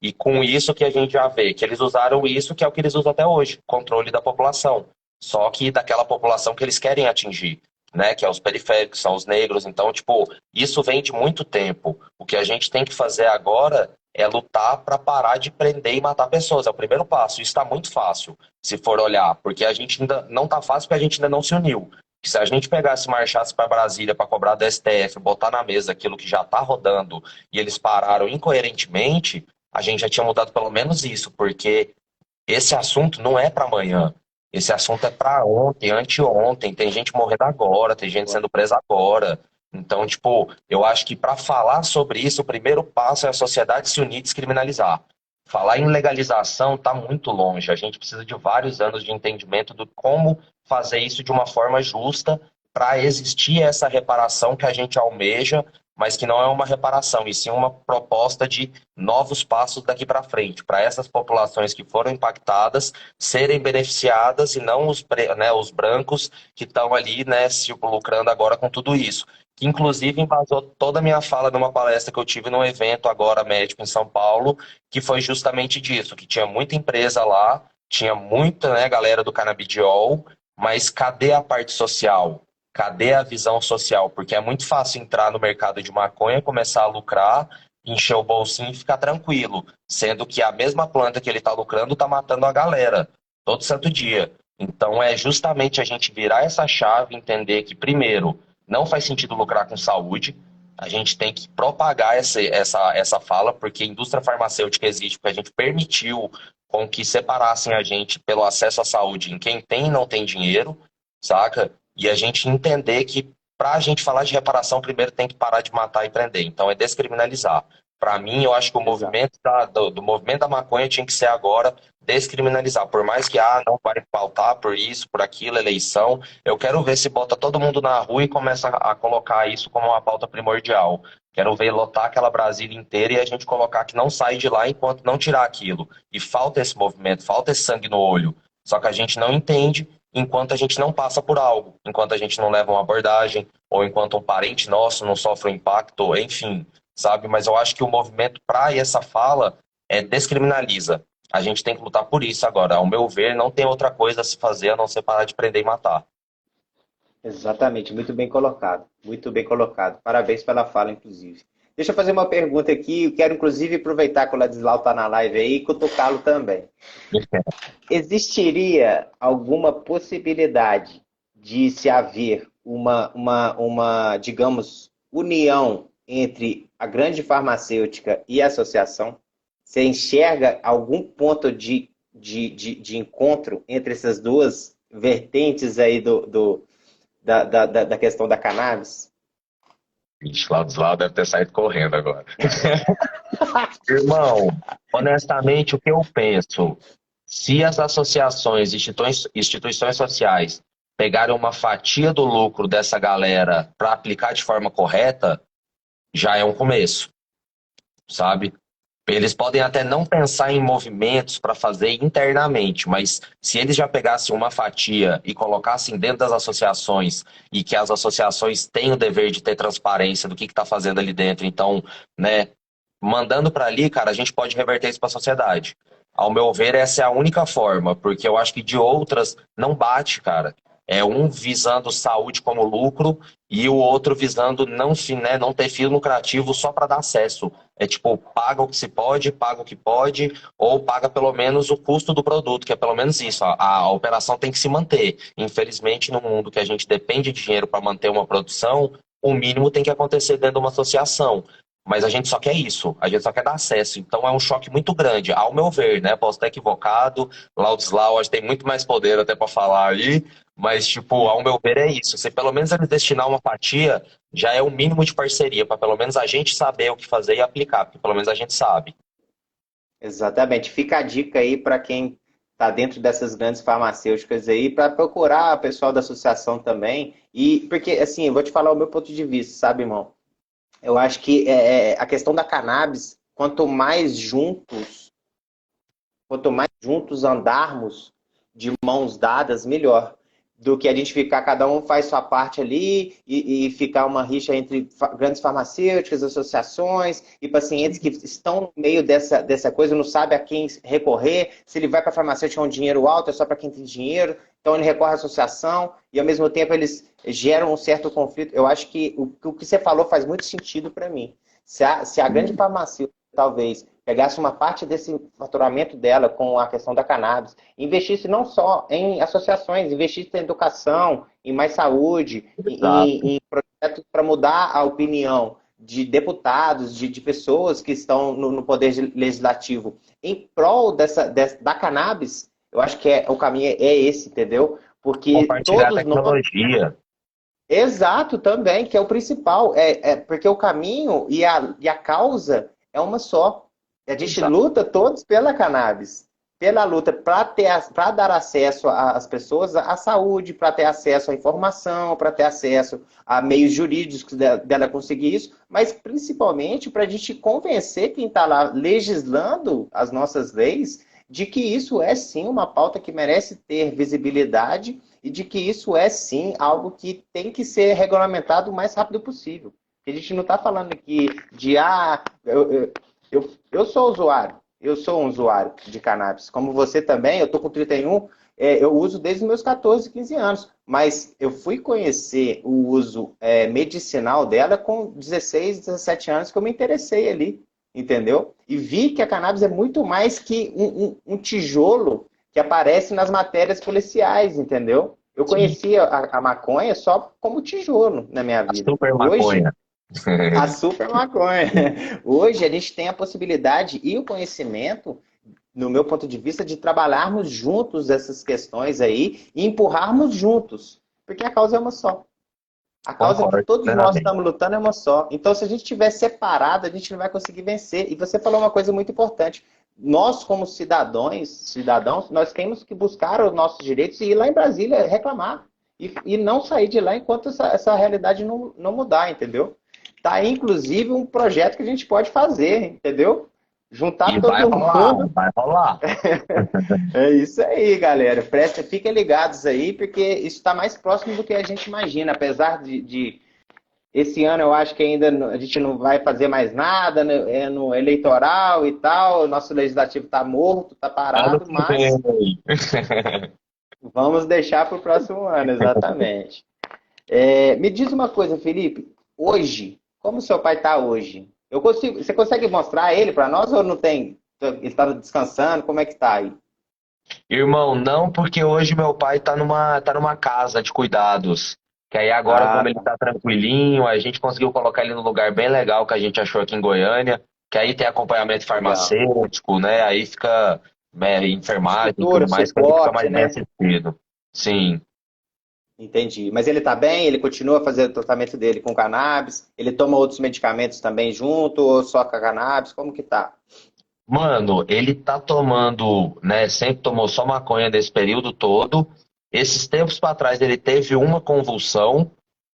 E com isso que a gente já vê que eles usaram isso, que é o que eles usam até hoje, controle da população. Só que daquela população que eles querem atingir, né, que é os periféricos, são os negros. Então, tipo, isso vem de muito tempo. O que a gente tem que fazer agora é lutar para parar de prender e matar pessoas. É o primeiro passo. Isso está muito fácil, se for olhar, porque a gente ainda não está fácil porque a gente ainda não se uniu. Se a gente pegasse e marchasse para Brasília para cobrar do STF, botar na mesa aquilo que já está rodando e eles pararam incoerentemente, a gente já tinha mudado pelo menos isso, porque esse assunto não é para amanhã. Esse assunto é para ontem, anteontem. Tem gente morrendo agora, tem gente sendo presa agora. Então, tipo, eu acho que para falar sobre isso, o primeiro passo é a sociedade se unir e descriminalizar. Falar em legalização está muito longe. A gente precisa de vários anos de entendimento do como fazer isso de uma forma justa para existir essa reparação que a gente almeja, mas que não é uma reparação, e sim uma proposta de novos passos daqui para frente, para essas populações que foram impactadas serem beneficiadas e não né, os brancos que estão ali, né, se lucrando agora com tudo isso. Que inclusive embasou toda a minha fala numa palestra que eu tive num evento agora médico em São Paulo, que foi justamente disso, que tinha muita empresa lá, tinha muita, né, galera do canabidiol, mas cadê a parte social? Cadê a visão social? Porque é muito fácil entrar no mercado de maconha, começar a lucrar, encher o bolsinho e ficar tranquilo, sendo que a mesma planta que ele está lucrando está matando a galera todo santo dia. Então é justamente a gente virar essa chave, entender que, primeiro, não faz sentido lucrar com saúde, a gente tem que propagar essa fala, porque a indústria farmacêutica existe porque a gente permitiu com que separassem a gente pelo acesso à saúde em quem tem e não tem dinheiro, saca? E a gente entender que para a gente falar de reparação, primeiro tem que parar de matar e prender. Então é descriminalizar. Para mim, eu acho que o movimento do movimento da maconha tinha que ser agora descriminalizar. Por mais que não vai pautar por isso, por aquilo, eleição, eu quero ver se bota todo mundo na rua e começa a colocar isso como uma pauta primordial. Quero ver lotar aquela Brasília inteira e a gente colocar que não sai de lá enquanto não tirar aquilo. E falta esse movimento, falta esse sangue no olho. Só que a gente não entende enquanto a gente não passa por algo, enquanto a gente não leva uma abordagem, ou enquanto um parente nosso não sofre um impacto, enfim, sabe? Mas eu acho que o movimento para essa fala é descriminaliza. A gente tem que lutar por isso agora. Ao meu ver, não tem outra coisa a se fazer a não ser parar de prender e matar. Exatamente, muito bem colocado. Muito bem colocado. Parabéns pela fala, inclusive. Deixa eu fazer uma pergunta aqui. Eu quero, inclusive, aproveitar que o Ladislau está na live aí e cutucá-lo também. Existiria alguma possibilidade de se haver digamos, união entre a grande farmacêutica e a associação? Você enxerga algum ponto de encontro entre essas duas vertentes aí da questão da cannabis? Ixi, lá dos lados deve ter saído correndo agora. Irmão, honestamente, o que eu penso? Se as associações, instituições sociais pegarem uma fatia do lucro dessa galera para aplicar de forma correta, já é um começo, sabe? Eles podem até não pensar em movimentos para fazer internamente, mas se eles já pegassem uma fatia e colocassem dentro das associações e que as associações têm o dever de ter transparência do que está fazendo ali dentro, então, né, mandando para ali, cara, a gente pode reverter isso para a sociedade. Ao meu ver, essa é a única forma, porque eu acho que de outras não bate, cara. É um visando saúde como lucro e o outro visando não ter fim lucrativo só para dar acesso. É tipo, paga o que se pode, paga o que pode, ou paga pelo menos o custo do produto, que é pelo menos isso. A operação tem que se manter. Infelizmente, no mundo que a gente depende de dinheiro para manter uma produção, o mínimo tem que acontecer dentro de uma associação. Mas a gente só quer isso, a gente só quer dar acesso. Então é um choque muito grande, ao meu ver, né? Posso estar equivocado, Ladislau acho que tem muito mais poder até para falar aí, mas, tipo, ao meu ver é isso. Se pelo menos eles destinar uma fatia, já é o mínimo de parceria, para pelo menos a gente saber o que fazer e aplicar, porque pelo menos a gente sabe. Exatamente. Fica a dica aí para quem está dentro dessas grandes farmacêuticas aí, para procurar o pessoal da associação também. E porque, assim, eu vou te falar o meu ponto de vista, sabe, irmão? Eu acho que a questão da cannabis, quanto mais juntos andarmos de mãos dadas, melhor. Do que a gente ficar, cada um faz sua parte ali e ficar uma rixa entre grandes farmacêuticas, associações e pacientes que estão no meio dessa coisa, não sabe a quem recorrer. Se ele vai para a farmacêutica com dinheiro alto, é só para quem tem dinheiro. Então ele recorre à associação e ao mesmo tempo eles geram um certo conflito. Eu acho que o que você falou faz muito sentido para mim. Se a grande farmacêutica, talvez, pegasse uma parte desse faturamento dela com a questão da cannabis, investisse não só em associações, investisse em educação, em mais saúde, Exato. em projetos para mudar a opinião de deputados, de pessoas que estão no poder legislativo em prol da cannabis, eu acho que o caminho é esse, entendeu? Porque Compartilhar a todos nós. tecnologia. Exato, também, que é o principal. Porque o caminho e a causa é uma só. A gente Exato. luta todos pela cannabis, pela luta para dar acesso às pessoas à saúde, para ter acesso à informação, para ter acesso a meios jurídicos dela conseguir isso, mas principalmente para a gente convencer quem está lá legislando as nossas leis de que isso é sim uma pauta que merece ter visibilidade e de que isso é sim algo que tem que ser regulamentado o mais rápido possível. A gente não está falando aqui de eu sou usuário, eu sou um usuário de cannabis, como você também, eu estou com 31, eu uso desde os meus 14, 15 anos, mas eu fui conhecer o uso medicinal dela com 16, 17 anos que eu me interessei ali, entendeu? E vi que a cannabis é muito mais que um tijolo que aparece nas matérias policiais, entendeu? Eu Sim. conhecia a maconha só como tijolo na minha A vida. super Hoje, maconha. a super maconha. Hoje a gente tem a possibilidade e o conhecimento, no meu ponto de vista, de trabalharmos juntos essas questões aí e empurrarmos juntos. Porque a causa é uma só. A causa que Concordo todos nós plenamente. estamos lutando é uma só. Então, se a gente estiver separado, a gente não vai conseguir vencer. E você falou uma coisa muito importante. Nós, como cidadãos, nós temos que buscar os nossos direitos e ir lá em Brasília reclamar. E não sair de lá enquanto essa realidade não mudar, entendeu? Tá aí, inclusive, um projeto que a gente pode fazer, entendeu? Juntar E vai todo rolar, mundo. vai rolar. É isso aí, galera. Fiquem ligados aí, porque isso está mais próximo do que a gente imagina. Apesar de esse ano eu acho que ainda a gente não vai fazer mais nada, né? É no eleitoral e tal. O nosso legislativo está morto, está Ano parado, que vem. mas vamos deixar para o próximo ano, exatamente. Me diz uma coisa, Felipe. Hoje, como o seu pai está hoje? Você consegue mostrar ele para nós ou não tem? Ele está descansando? Como é que está aí? Irmão, não, porque hoje meu pai tá numa casa de cuidados. Que aí agora, Ah, como ele tá. tá tranquilinho, a gente conseguiu colocar ele num lugar bem legal que a gente achou aqui em Goiânia, que aí tem acompanhamento Legal. farmacêutico, né? Aí fica, enfermagem e tudo Estrutura, mais, que ele fica suporte, mais bem né? assistido. Sim. Entendi. Mas ele está bem? Ele continua fazendo o tratamento dele com cannabis? Ele toma outros medicamentos também junto ou só com a cannabis? Como que tá? Mano, ele tá tomando, né? Sempre tomou só maconha nesse período todo. Esses tempos pra trás ele teve uma convulsão.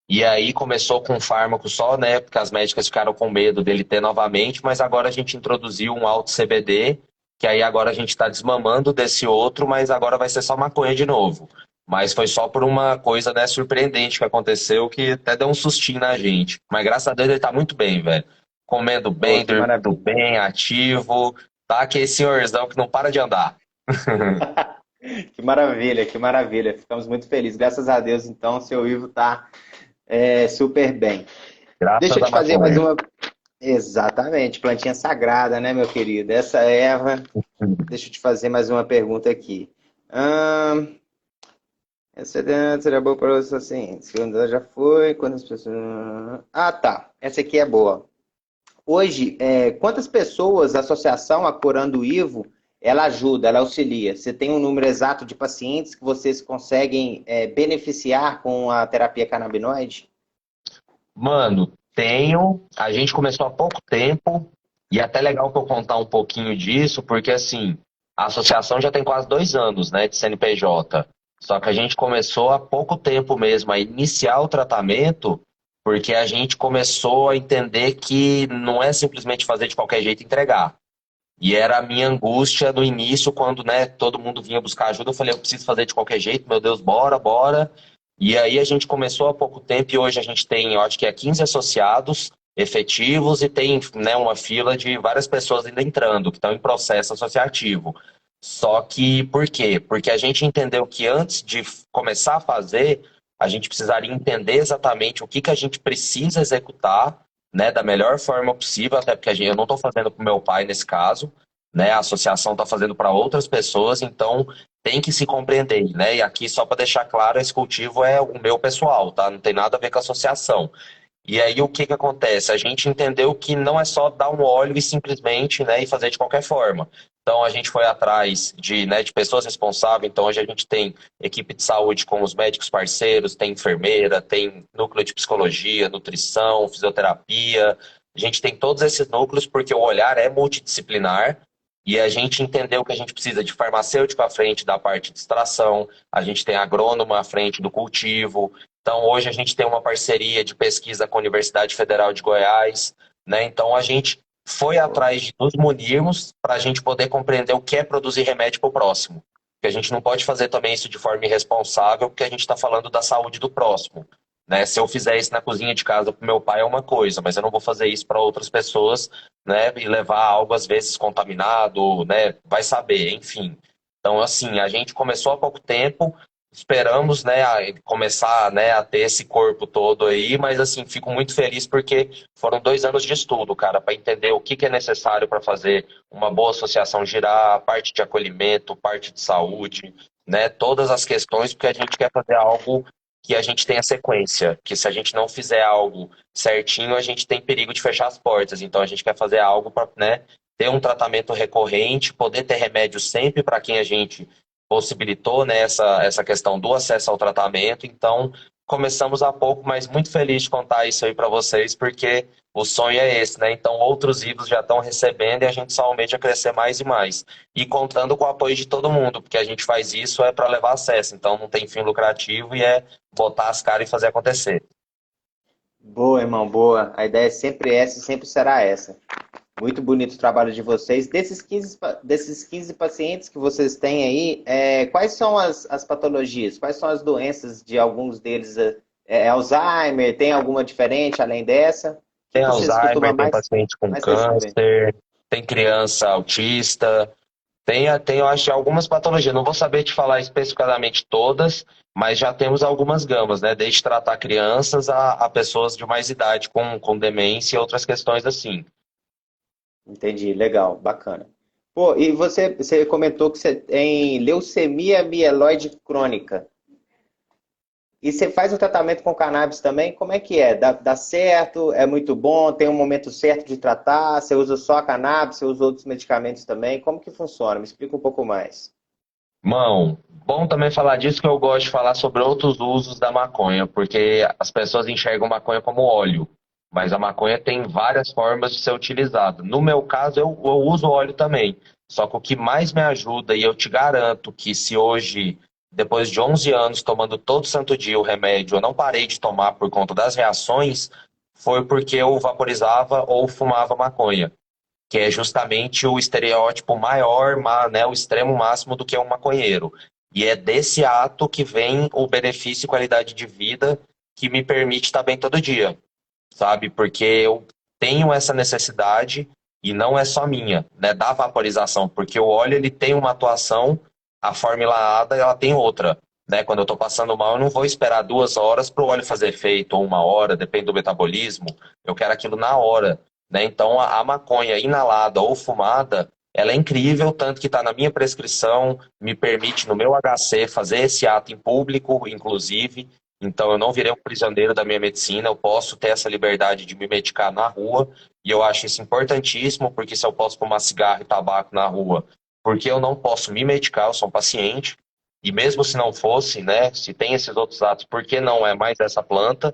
E aí começou com um fármaco só, né? Porque as médicas ficaram com medo dele ter novamente, mas agora a gente introduziu um alto CBD, que aí agora a gente está desmamando desse outro, mas agora vai ser só maconha de novo. Mas foi só por uma coisa, né, surpreendente que aconteceu, que até deu um sustinho na gente. Mas graças a Deus ele tá muito bem, velho. Comendo Oh, bem, que dormindo maravilha. bem, ativo. Tá aquele senhorzão que não para de andar. Que maravilha, que maravilha. Ficamos muito felizes. Graças a Deus, então, seu Ivo está super bem. Deixa Graças eu à te fazer mais maconha. uma. Exatamente, plantinha sagrada, né, meu querido? Essa erva. Deixa eu te fazer mais uma pergunta aqui. Ahn, essa seria boa para você assim. Segunda já foi. Quantas pessoas. Ah, tá. Essa aqui é boa. Hoje, quantas pessoas a associação Acorando o Ivo ela ajuda, ela auxilia? Você tem um número exato de pacientes que vocês conseguem beneficiar com a terapia canabinoide? Mano, tenho. A gente começou há pouco tempo, e é até legal que eu contar um pouquinho disso, porque assim, a associação já tem quase 2 anos, né, de CNPJ. Só que a gente começou há pouco tempo mesmo a iniciar o tratamento, porque a gente começou a entender que não é simplesmente fazer de qualquer jeito e entregar. E era a minha angústia no início, quando, né, todo mundo vinha buscar ajuda, eu falei, eu preciso fazer de qualquer jeito, meu Deus, bora, bora. E aí a gente começou há pouco tempo e hoje a gente tem, eu acho que 15 associados efetivos e tem, né, uma fila de várias pessoas ainda entrando, que estão em processo associativo. Só que, por quê? Porque a gente entendeu que antes de começar a fazer, a gente precisaria entender exatamente o que que a gente precisa executar, né, da melhor forma possível, até porque eu não estou fazendo para o meu pai nesse caso, né, a associação está fazendo para outras pessoas, então tem que se compreender, né? E aqui, só para deixar claro, esse cultivo é o meu pessoal, tá? Não tem nada a ver com a associação. E aí o que que acontece? A gente entendeu que não é só dar um óleo e simplesmente, né, e fazer de qualquer forma. Então a gente foi atrás de, né, de pessoas responsáveis. Então hoje a gente tem equipe de saúde com os médicos parceiros, tem enfermeira, tem núcleo de psicologia, nutrição, fisioterapia. A gente tem todos esses núcleos porque o olhar é multidisciplinar. E a gente entendeu que a gente precisa de farmacêutico à frente da parte de extração, a gente tem agrônomo à frente do cultivo, então, hoje a gente tem uma parceria de pesquisa com a Universidade Federal de Goiás, né? Então, a gente foi atrás de nos munirmos para a gente poder compreender o que é produzir remédio para o próximo. Porque a gente não pode fazer também isso de forma irresponsável, porque a gente está falando da saúde do próximo. Né? Se eu fizer isso na cozinha de casa para meu pai é uma coisa, mas eu não vou fazer isso para outras pessoas, né? E levar algo às vezes contaminado, né? Vai saber, enfim. Então, assim, a gente começou há pouco tempo, esperamos, né, começar, né, a ter esse corpo todo aí, mas assim, fico muito feliz porque foram 2 anos de estudo, cara, para entender o que que é necessário para fazer uma boa associação girar, parte de acolhimento, parte de saúde, né, todas as questões, porque a gente quer fazer algo que a gente tenha sequência, que se a gente não fizer algo certinho, a gente tem perigo de fechar as portas, então a gente quer fazer algo para, né, ter um tratamento recorrente, poder ter remédio sempre para quem a gente possibilitou, né, essa questão do acesso ao tratamento. Então, começamos há pouco, mas muito feliz de contar isso aí para vocês, porque o sonho é esse, né? Então, outros ídolos já estão recebendo e a gente só almeja crescer mais e mais. E contando com o apoio de todo mundo, porque a gente faz isso é para levar acesso, então não tem fim lucrativo e é botar as caras e fazer acontecer. Boa, irmão, boa. A ideia é sempre essa e sempre será essa. Muito bonito o trabalho de vocês. Desses 15 pacientes que vocês têm aí, quais são as patologias? Quais são as doenças de alguns deles? Alzheimer? Tem alguma diferente além dessa? O que Tem que vocês costumam Alzheimer, tem paciente com mais receber? câncer, tem criança autista. Tem, eu acho, algumas patologias. Não vou saber te falar especificadamente todas, mas já temos algumas gamas, né? Desde tratar crianças a pessoas de mais idade com demência e outras questões assim. Entendi, legal, bacana. Pô, e você comentou que você tem leucemia mieloide crônica. E você faz o tratamento com cannabis também? Como é que é? Dá certo? É muito bom? Tem um momento certo de tratar? Você usa só a cannabis? Você usa outros medicamentos também? Como que funciona? Me explica um pouco mais. Mão, bom também falar disso que eu gosto de falar sobre outros usos da maconha, porque as pessoas enxergam maconha como óleo, mas a maconha tem várias formas de ser utilizada. No meu caso, eu uso óleo também, só que o que mais me ajuda, e eu te garanto que se hoje, depois de 11 anos tomando todo santo dia o remédio, eu não parei de tomar por conta das reações, foi porque eu vaporizava ou fumava maconha, que é justamente o estereótipo maior, né, o extremo máximo do que é um maconheiro. E é desse ato que vem o benefício e qualidade de vida que me permite estar bem todo dia, sabe? Porque eu tenho essa necessidade e não é só minha, né, da vaporização, porque o óleo ele tem uma atuação A fórmula A, ela tem outra, né? Quando eu estou passando mal, eu não vou esperar 2 horas para o óleo fazer efeito, ou 1 hora, depende do metabolismo. Eu quero aquilo na hora, né? Então, a maconha inalada ou fumada, ela é incrível, tanto que está na minha prescrição, me permite no meu HC fazer esse ato em público, inclusive. Então, eu não virei um prisioneiro da minha medicina, eu posso ter essa liberdade de me medicar na rua, e eu acho isso importantíssimo, porque se eu posso fumar cigarro e tabaco na rua, porque eu não posso me medicar, eu sou um paciente, e mesmo se não fosse, né, se tem esses outros atos, por que não é mais essa planta?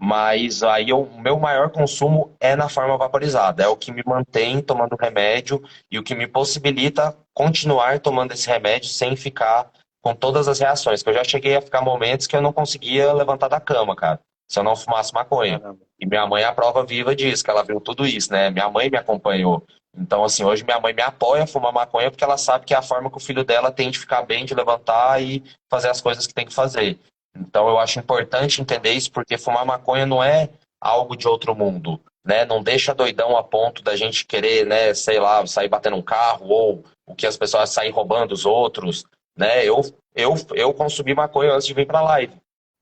Mas aí o meu maior consumo é na forma vaporizada, é o que me mantém tomando remédio e o que me possibilita continuar tomando esse remédio sem ficar com todas as reações, que eu já cheguei a ficar momentos que eu não conseguia levantar da cama, cara, se eu não fumasse maconha. Caramba. E minha mãe é a prova viva disso, que ela viu tudo isso, né? Minha mãe me acompanhou. Então, assim, hoje minha mãe me apoia a fumar maconha porque ela sabe que é a forma que o filho dela tem de ficar bem, de levantar e fazer as coisas que tem que fazer. Então, eu acho importante entender isso porque fumar maconha não é algo de outro mundo, né? Não deixa doidão a ponto da gente querer, né, sei lá, sair batendo um carro ou o que as pessoas saem roubando os outros, né? Eu consumi maconha antes de vir para live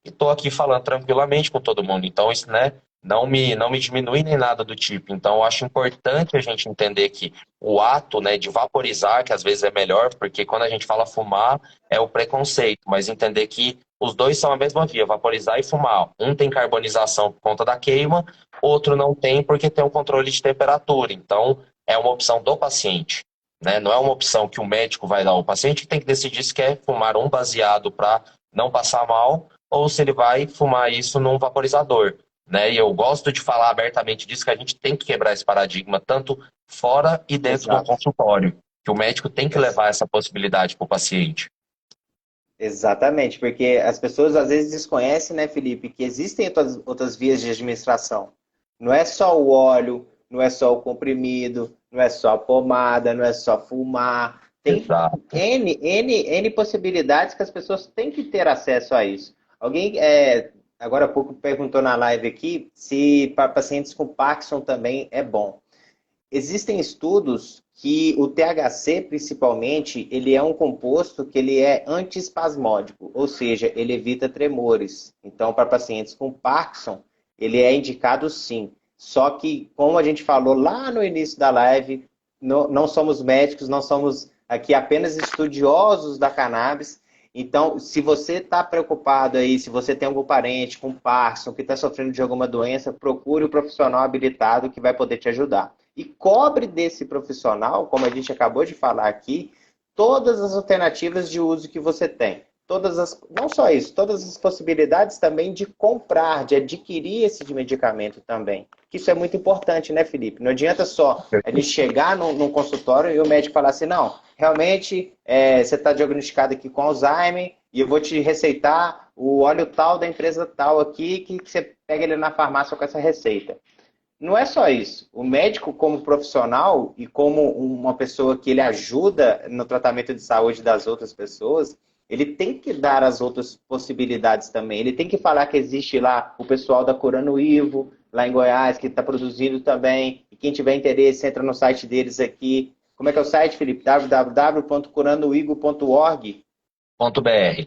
e tô aqui falando tranquilamente com todo mundo. Então, isso, né, não me diminui nem nada do tipo. Então, eu acho importante a gente entender que o ato, né, de vaporizar, que às vezes é melhor, porque quando a gente fala fumar, é o preconceito, mas entender que os dois são a mesma via, vaporizar e fumar. Um tem carbonização por conta da queima, outro não tem porque tem um controle de temperatura. Então, é uma opção do paciente. Né? Não é uma opção que o médico vai dar ao paciente, que tem que decidir se quer fumar um baseado para não passar mal ou se ele vai fumar isso num vaporizador, né? E eu gosto de falar abertamente disso, que a gente tem que quebrar esse paradigma, tanto fora e dentro do Exato. consultório, que o médico tem que levar essa possibilidade para o paciente. Exatamente, porque as pessoas às vezes desconhecem, né, Felipe, que existem outras vias de administração. Não é só o óleo, não é só o comprimido, não é só a pomada, não é só fumar. Tem Exato. N possibilidades que as pessoas têm que ter acesso a isso. Alguém, agora há pouco, perguntou na live aqui se para pacientes com Parkinson também é bom. Existem estudos que o THC, principalmente, ele é um composto que ele é antiespasmódico, ou seja, ele evita tremores. Então, para pacientes com Parkinson, ele é indicado sim. Só que, como a gente falou lá no início da live, não somos médicos, não somos aqui apenas estudiosos da cannabis. Então, se você está preocupado aí, se você tem algum parente com Parkinson que está sofrendo de alguma doença, procure o profissional habilitado que vai poder te ajudar e cobre desse profissional, como a gente acabou de falar aqui, todas as alternativas de uso que você tem. Não só isso, todas as possibilidades também de comprar, de adquirir esse medicamento também. Isso é muito importante, né, Felipe? Não adianta só a gente chegar num consultório e o médico falar assim, não, realmente você está diagnosticado aqui com Alzheimer e eu vou te receitar o óleo tal da empresa tal aqui, que você pega ele na farmácia com essa receita. Não é só isso. O médico, como profissional e como uma pessoa que ele ajuda no tratamento de saúde das outras pessoas, ele tem que dar as outras possibilidades também. Ele tem que falar que existe lá o pessoal da Curando Ivo, lá em Goiás, que está produzindo também. E quem tiver interesse, entra no site deles aqui. Como é que é o site, Felipe? www.curandoigo.org. .br.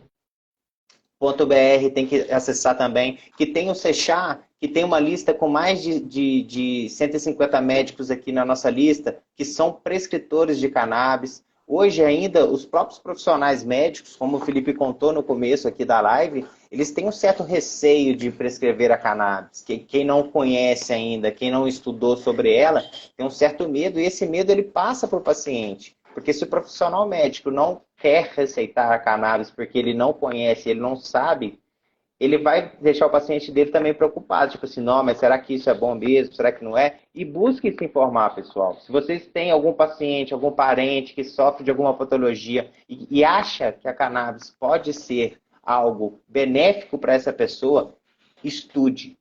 .br, tem que acessar também, que tem o Sechá, que tem uma lista com mais de 150 médicos aqui na nossa lista, que são prescritores de cannabis. Hoje ainda, os próprios profissionais médicos, como o Felipe contou no começo aqui da live, eles têm um certo receio de prescrever a cannabis. Quem não conhece ainda, quem não estudou sobre ela, tem um certo medo, e esse medo ele passa para o paciente. Porque se o profissional médico não quer receitar a cannabis porque ele não conhece, ele não sabe, ele vai deixar o paciente dele também preocupado. Tipo assim, não, mas será que isso é bom mesmo? Será que não é? E busque se informar, pessoal. Se vocês têm algum paciente, algum parente que sofre de alguma patologia e acha que a cannabis pode ser algo benéfico para essa pessoa, estude.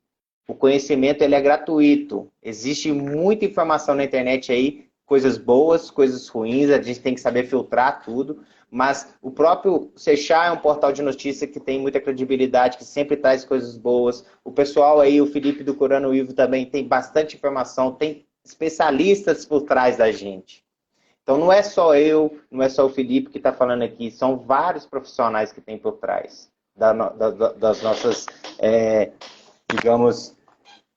O conhecimento ele é gratuito. Existe muita informação na internet aí, coisas boas, coisas ruins, a gente tem que saber filtrar tudo, mas o próprio Sechá é um portal de notícia que tem muita credibilidade, que sempre traz coisas boas. O pessoal aí, o Felipe do Curando Ivo também tem bastante informação, tem especialistas por trás da gente. Então não é só eu, não é só o Felipe que está falando aqui, são vários profissionais que tem por trás das nossas, digamos,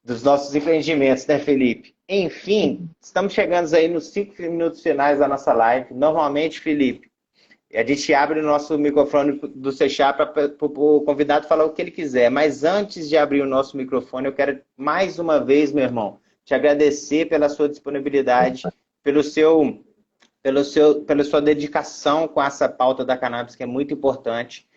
dos nossos empreendimentos, né, Felipe? Enfim, estamos chegando aí nos 5 minutos finais da nossa live. Normalmente, Felipe, a gente abre o nosso microfone do Seixá para o convidado falar o que ele quiser. Mas antes de abrir o nosso microfone, eu quero mais uma vez, meu irmão, te agradecer pela sua disponibilidade, pela sua dedicação com essa pauta da cannabis, que é muito importante.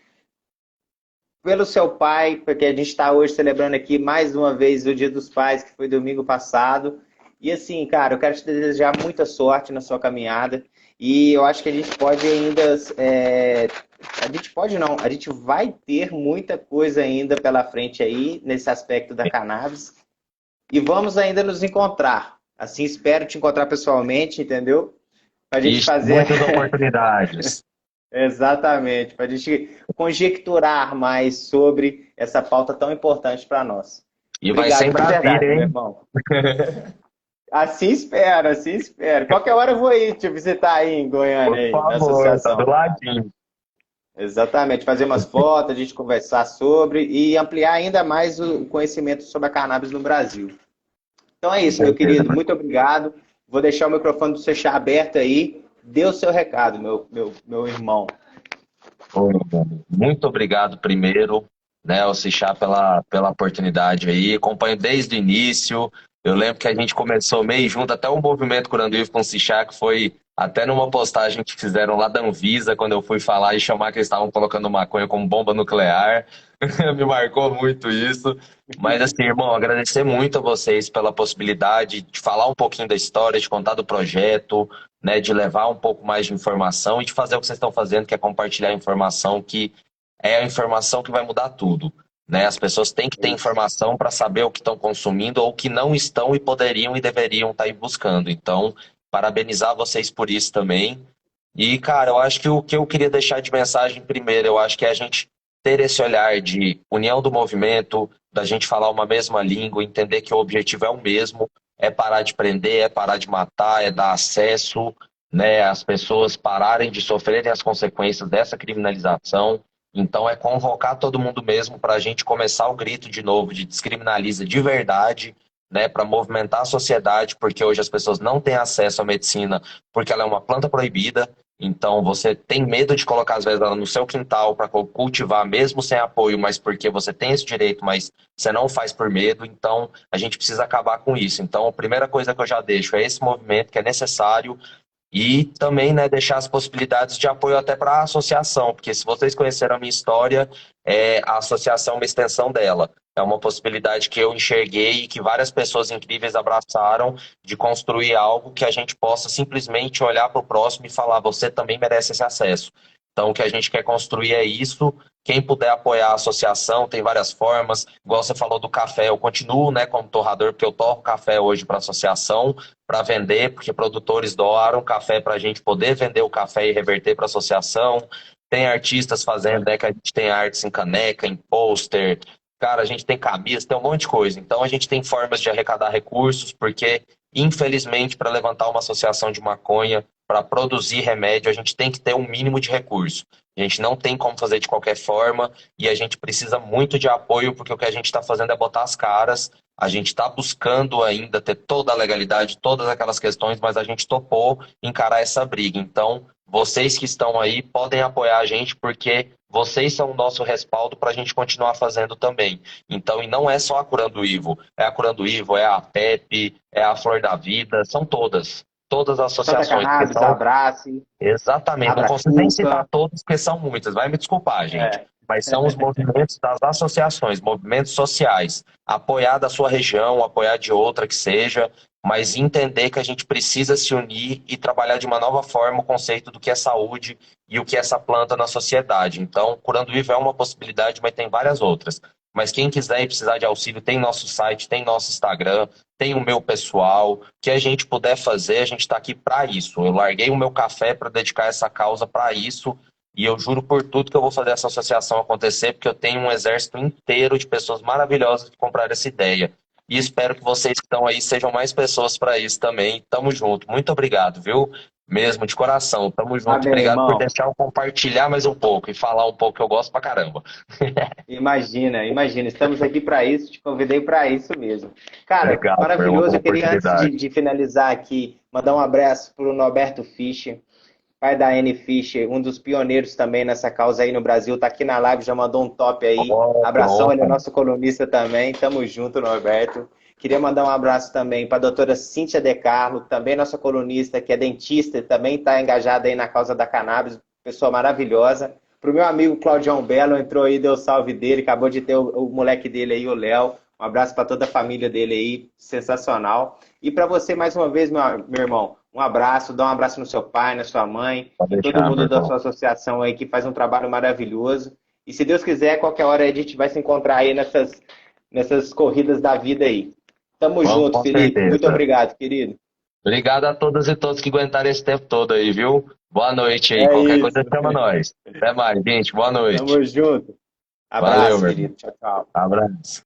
Pelo seu pai, porque a gente está hoje celebrando aqui mais uma vez o Dia dos Pais, que foi domingo passado. E assim, cara, eu quero te desejar muita sorte na sua caminhada. E eu acho que a gente pode ainda. A gente pode não, a gente vai ter muita coisa ainda pela frente aí, nesse aspecto da cannabis. E vamos ainda nos encontrar. Assim, espero te encontrar pessoalmente, entendeu? Para a gente fazer. Muitas oportunidades. Exatamente, para a gente conjecturar mais sobre essa pauta tão importante para nós. E Obrigado, vai ser em Brasília, meu hein? irmão. Assim espero, assim espero. Qualquer hora eu vou ir te visitar aí em Goiânia, aí, Por na favor, tá associação. do ladinho. Exatamente, fazer umas fotos, a gente conversar sobre e ampliar ainda mais o conhecimento sobre a cannabis no Brasil. Então é isso, meu querido. Muito obrigado. Vou deixar o microfone do Seixá aberto aí. Dê o seu recado, meu irmão. Muito obrigado primeiro, né, ao Seixá pela oportunidade aí. Acompanho desde o início. Eu lembro que a gente começou meio junto, até o movimento Curando Vivo com o Seixá, que foi até numa postagem que fizeram lá da Anvisa, quando eu fui falar e chamar que eles estavam colocando maconha como bomba nuclear. Me marcou muito isso. Mas assim, irmão, agradecer muito a vocês pela possibilidade de falar um pouquinho da história, de contar do projeto, né, de levar um pouco mais de informação e de fazer o que vocês estão fazendo, que é compartilhar informação, que é a informação que vai mudar tudo, né? As pessoas têm que ter informação para saber o que estão consumindo ou o que não estão e poderiam e deveriam estar aí buscando. Então, parabenizar vocês por isso também. E, cara, eu acho que o que eu queria deixar de mensagem primeiro, eu acho que é a gente ter esse olhar de união do movimento, da gente falar uma mesma língua, entender que o objetivo é o mesmo, é parar de prender, é parar de matar, é dar acesso, né, às pessoas pararem de sofrerem as consequências dessa criminalização. Então é convocar todo mundo mesmo para a gente começar o grito de novo de descriminaliza de verdade, né, para movimentar a sociedade, porque hoje as pessoas não têm acesso à medicina porque ela é uma planta proibida. Então você tem medo de colocar às vezes ela no seu quintal para cultivar mesmo sem apoio, mas porque você tem esse direito, mas você não faz por medo. Então a gente precisa acabar com isso. Então a primeira coisa que eu já deixo é esse movimento que é necessário e também, né, deixar as possibilidades de apoio até para a associação, porque se vocês conheceram a minha história, a associação é uma extensão dela. É uma possibilidade que eu enxerguei e que várias pessoas incríveis abraçaram de construir algo que a gente possa simplesmente olhar para o próximo e falar, você também merece esse acesso. Então, o que a gente quer construir é isso. Quem puder apoiar a associação, tem várias formas. Igual você falou do café, eu continuo, né, como torrador, porque eu torro café hoje para a associação, para vender, porque produtores doaram café para a gente poder vender o café e reverter para a associação. Tem artistas fazendo, né, que a gente tem artes em caneca, em pôster. Cara, a gente tem camisa, tem um monte de coisa. Então, a gente tem formas de arrecadar recursos, porque, infelizmente, para levantar uma associação de maconha, para produzir remédio, a gente tem que ter um mínimo de recurso. A gente não tem como fazer de qualquer forma e a gente precisa muito de apoio, porque o que a gente está fazendo é botar as caras. A gente está buscando ainda ter toda a legalidade, todas aquelas questões, mas a gente topou encarar essa briga. Então, vocês que estão aí podem apoiar a gente, porque vocês são o nosso respaldo para a gente continuar fazendo também. Então, e não é só a Curando Ivo, é a Curando Ivo, é a PEP, é a Flor da Vida, são todas. Todas as Santa associações que Cannabis, são. Abrace, Exatamente, não consigo nem citar Abraçuca. todos, porque são muitas, vai me desculpar, gente. É. Mas são os movimentos das associações, movimentos sociais. Apoiar da sua região, apoiar de outra que seja, mas entender que a gente precisa se unir e trabalhar de uma nova forma o conceito do que é saúde e o que é essa planta na sociedade. Então, Curando Vivo é uma possibilidade, mas tem várias outras. Mas quem quiser e precisar de auxílio, tem nosso site, tem nosso Instagram, tem o meu pessoal. O que a gente puder fazer, a gente está aqui para isso. Eu larguei o meu café para dedicar essa causa para isso. E eu juro por tudo que eu vou fazer essa associação acontecer, porque eu tenho um exército inteiro de pessoas maravilhosas que compraram essa ideia. E espero que vocês que estão aí sejam mais pessoas para isso também. Tamo junto. Muito obrigado, viu? Mesmo, de coração. Tamo junto. Amém, Obrigado por irmão. deixar eu compartilhar mais um pouco e falar um pouco que eu gosto pra caramba. Imagina, imagina. Estamos aqui para isso, te convidei para isso mesmo. Cara, Obrigado, meu irmão, maravilhoso. pela Eu queria, antes oportunidade. de finalizar aqui, mandar um abraço para o Norberto Fischer, pai da Anne Fischer, um dos pioneiros também nessa causa aí no Brasil. Tá aqui na live, já mandou um top aí. Oh, que Abração, ele é honra. nosso colunista também. Tamo junto, Norberto. Queria mandar um abraço também para a doutora Cíntia De Carlo, também nossa colunista, que é dentista e também está engajada aí na causa da cannabis, pessoa maravilhosa. Para o meu amigo Claudião Belo, entrou aí, deu salve dele, acabou de ter o moleque dele aí, o Léo. Um abraço para toda a família dele aí, sensacional. E para você, mais uma vez, meu irmão, um abraço, dá um abraço no seu pai, na sua mãe, Pode em todo deixar, meu mundo da irmão. sua associação aí que faz um trabalho maravilhoso. E se Deus quiser, qualquer hora a gente vai se encontrar aí nessas corridas da vida aí. Tamo Vamos, junto, com Felipe. Muito certeza. obrigado, querido. Obrigado a todas e todos que aguentaram esse tempo todo aí, viu? Boa noite aí. É Qualquer isso. coisa chama nós. Até mais, gente. Boa noite. Tamo junto. Valeu, Abraço, meu irmão. querido. Tchau, tchau. Abraço.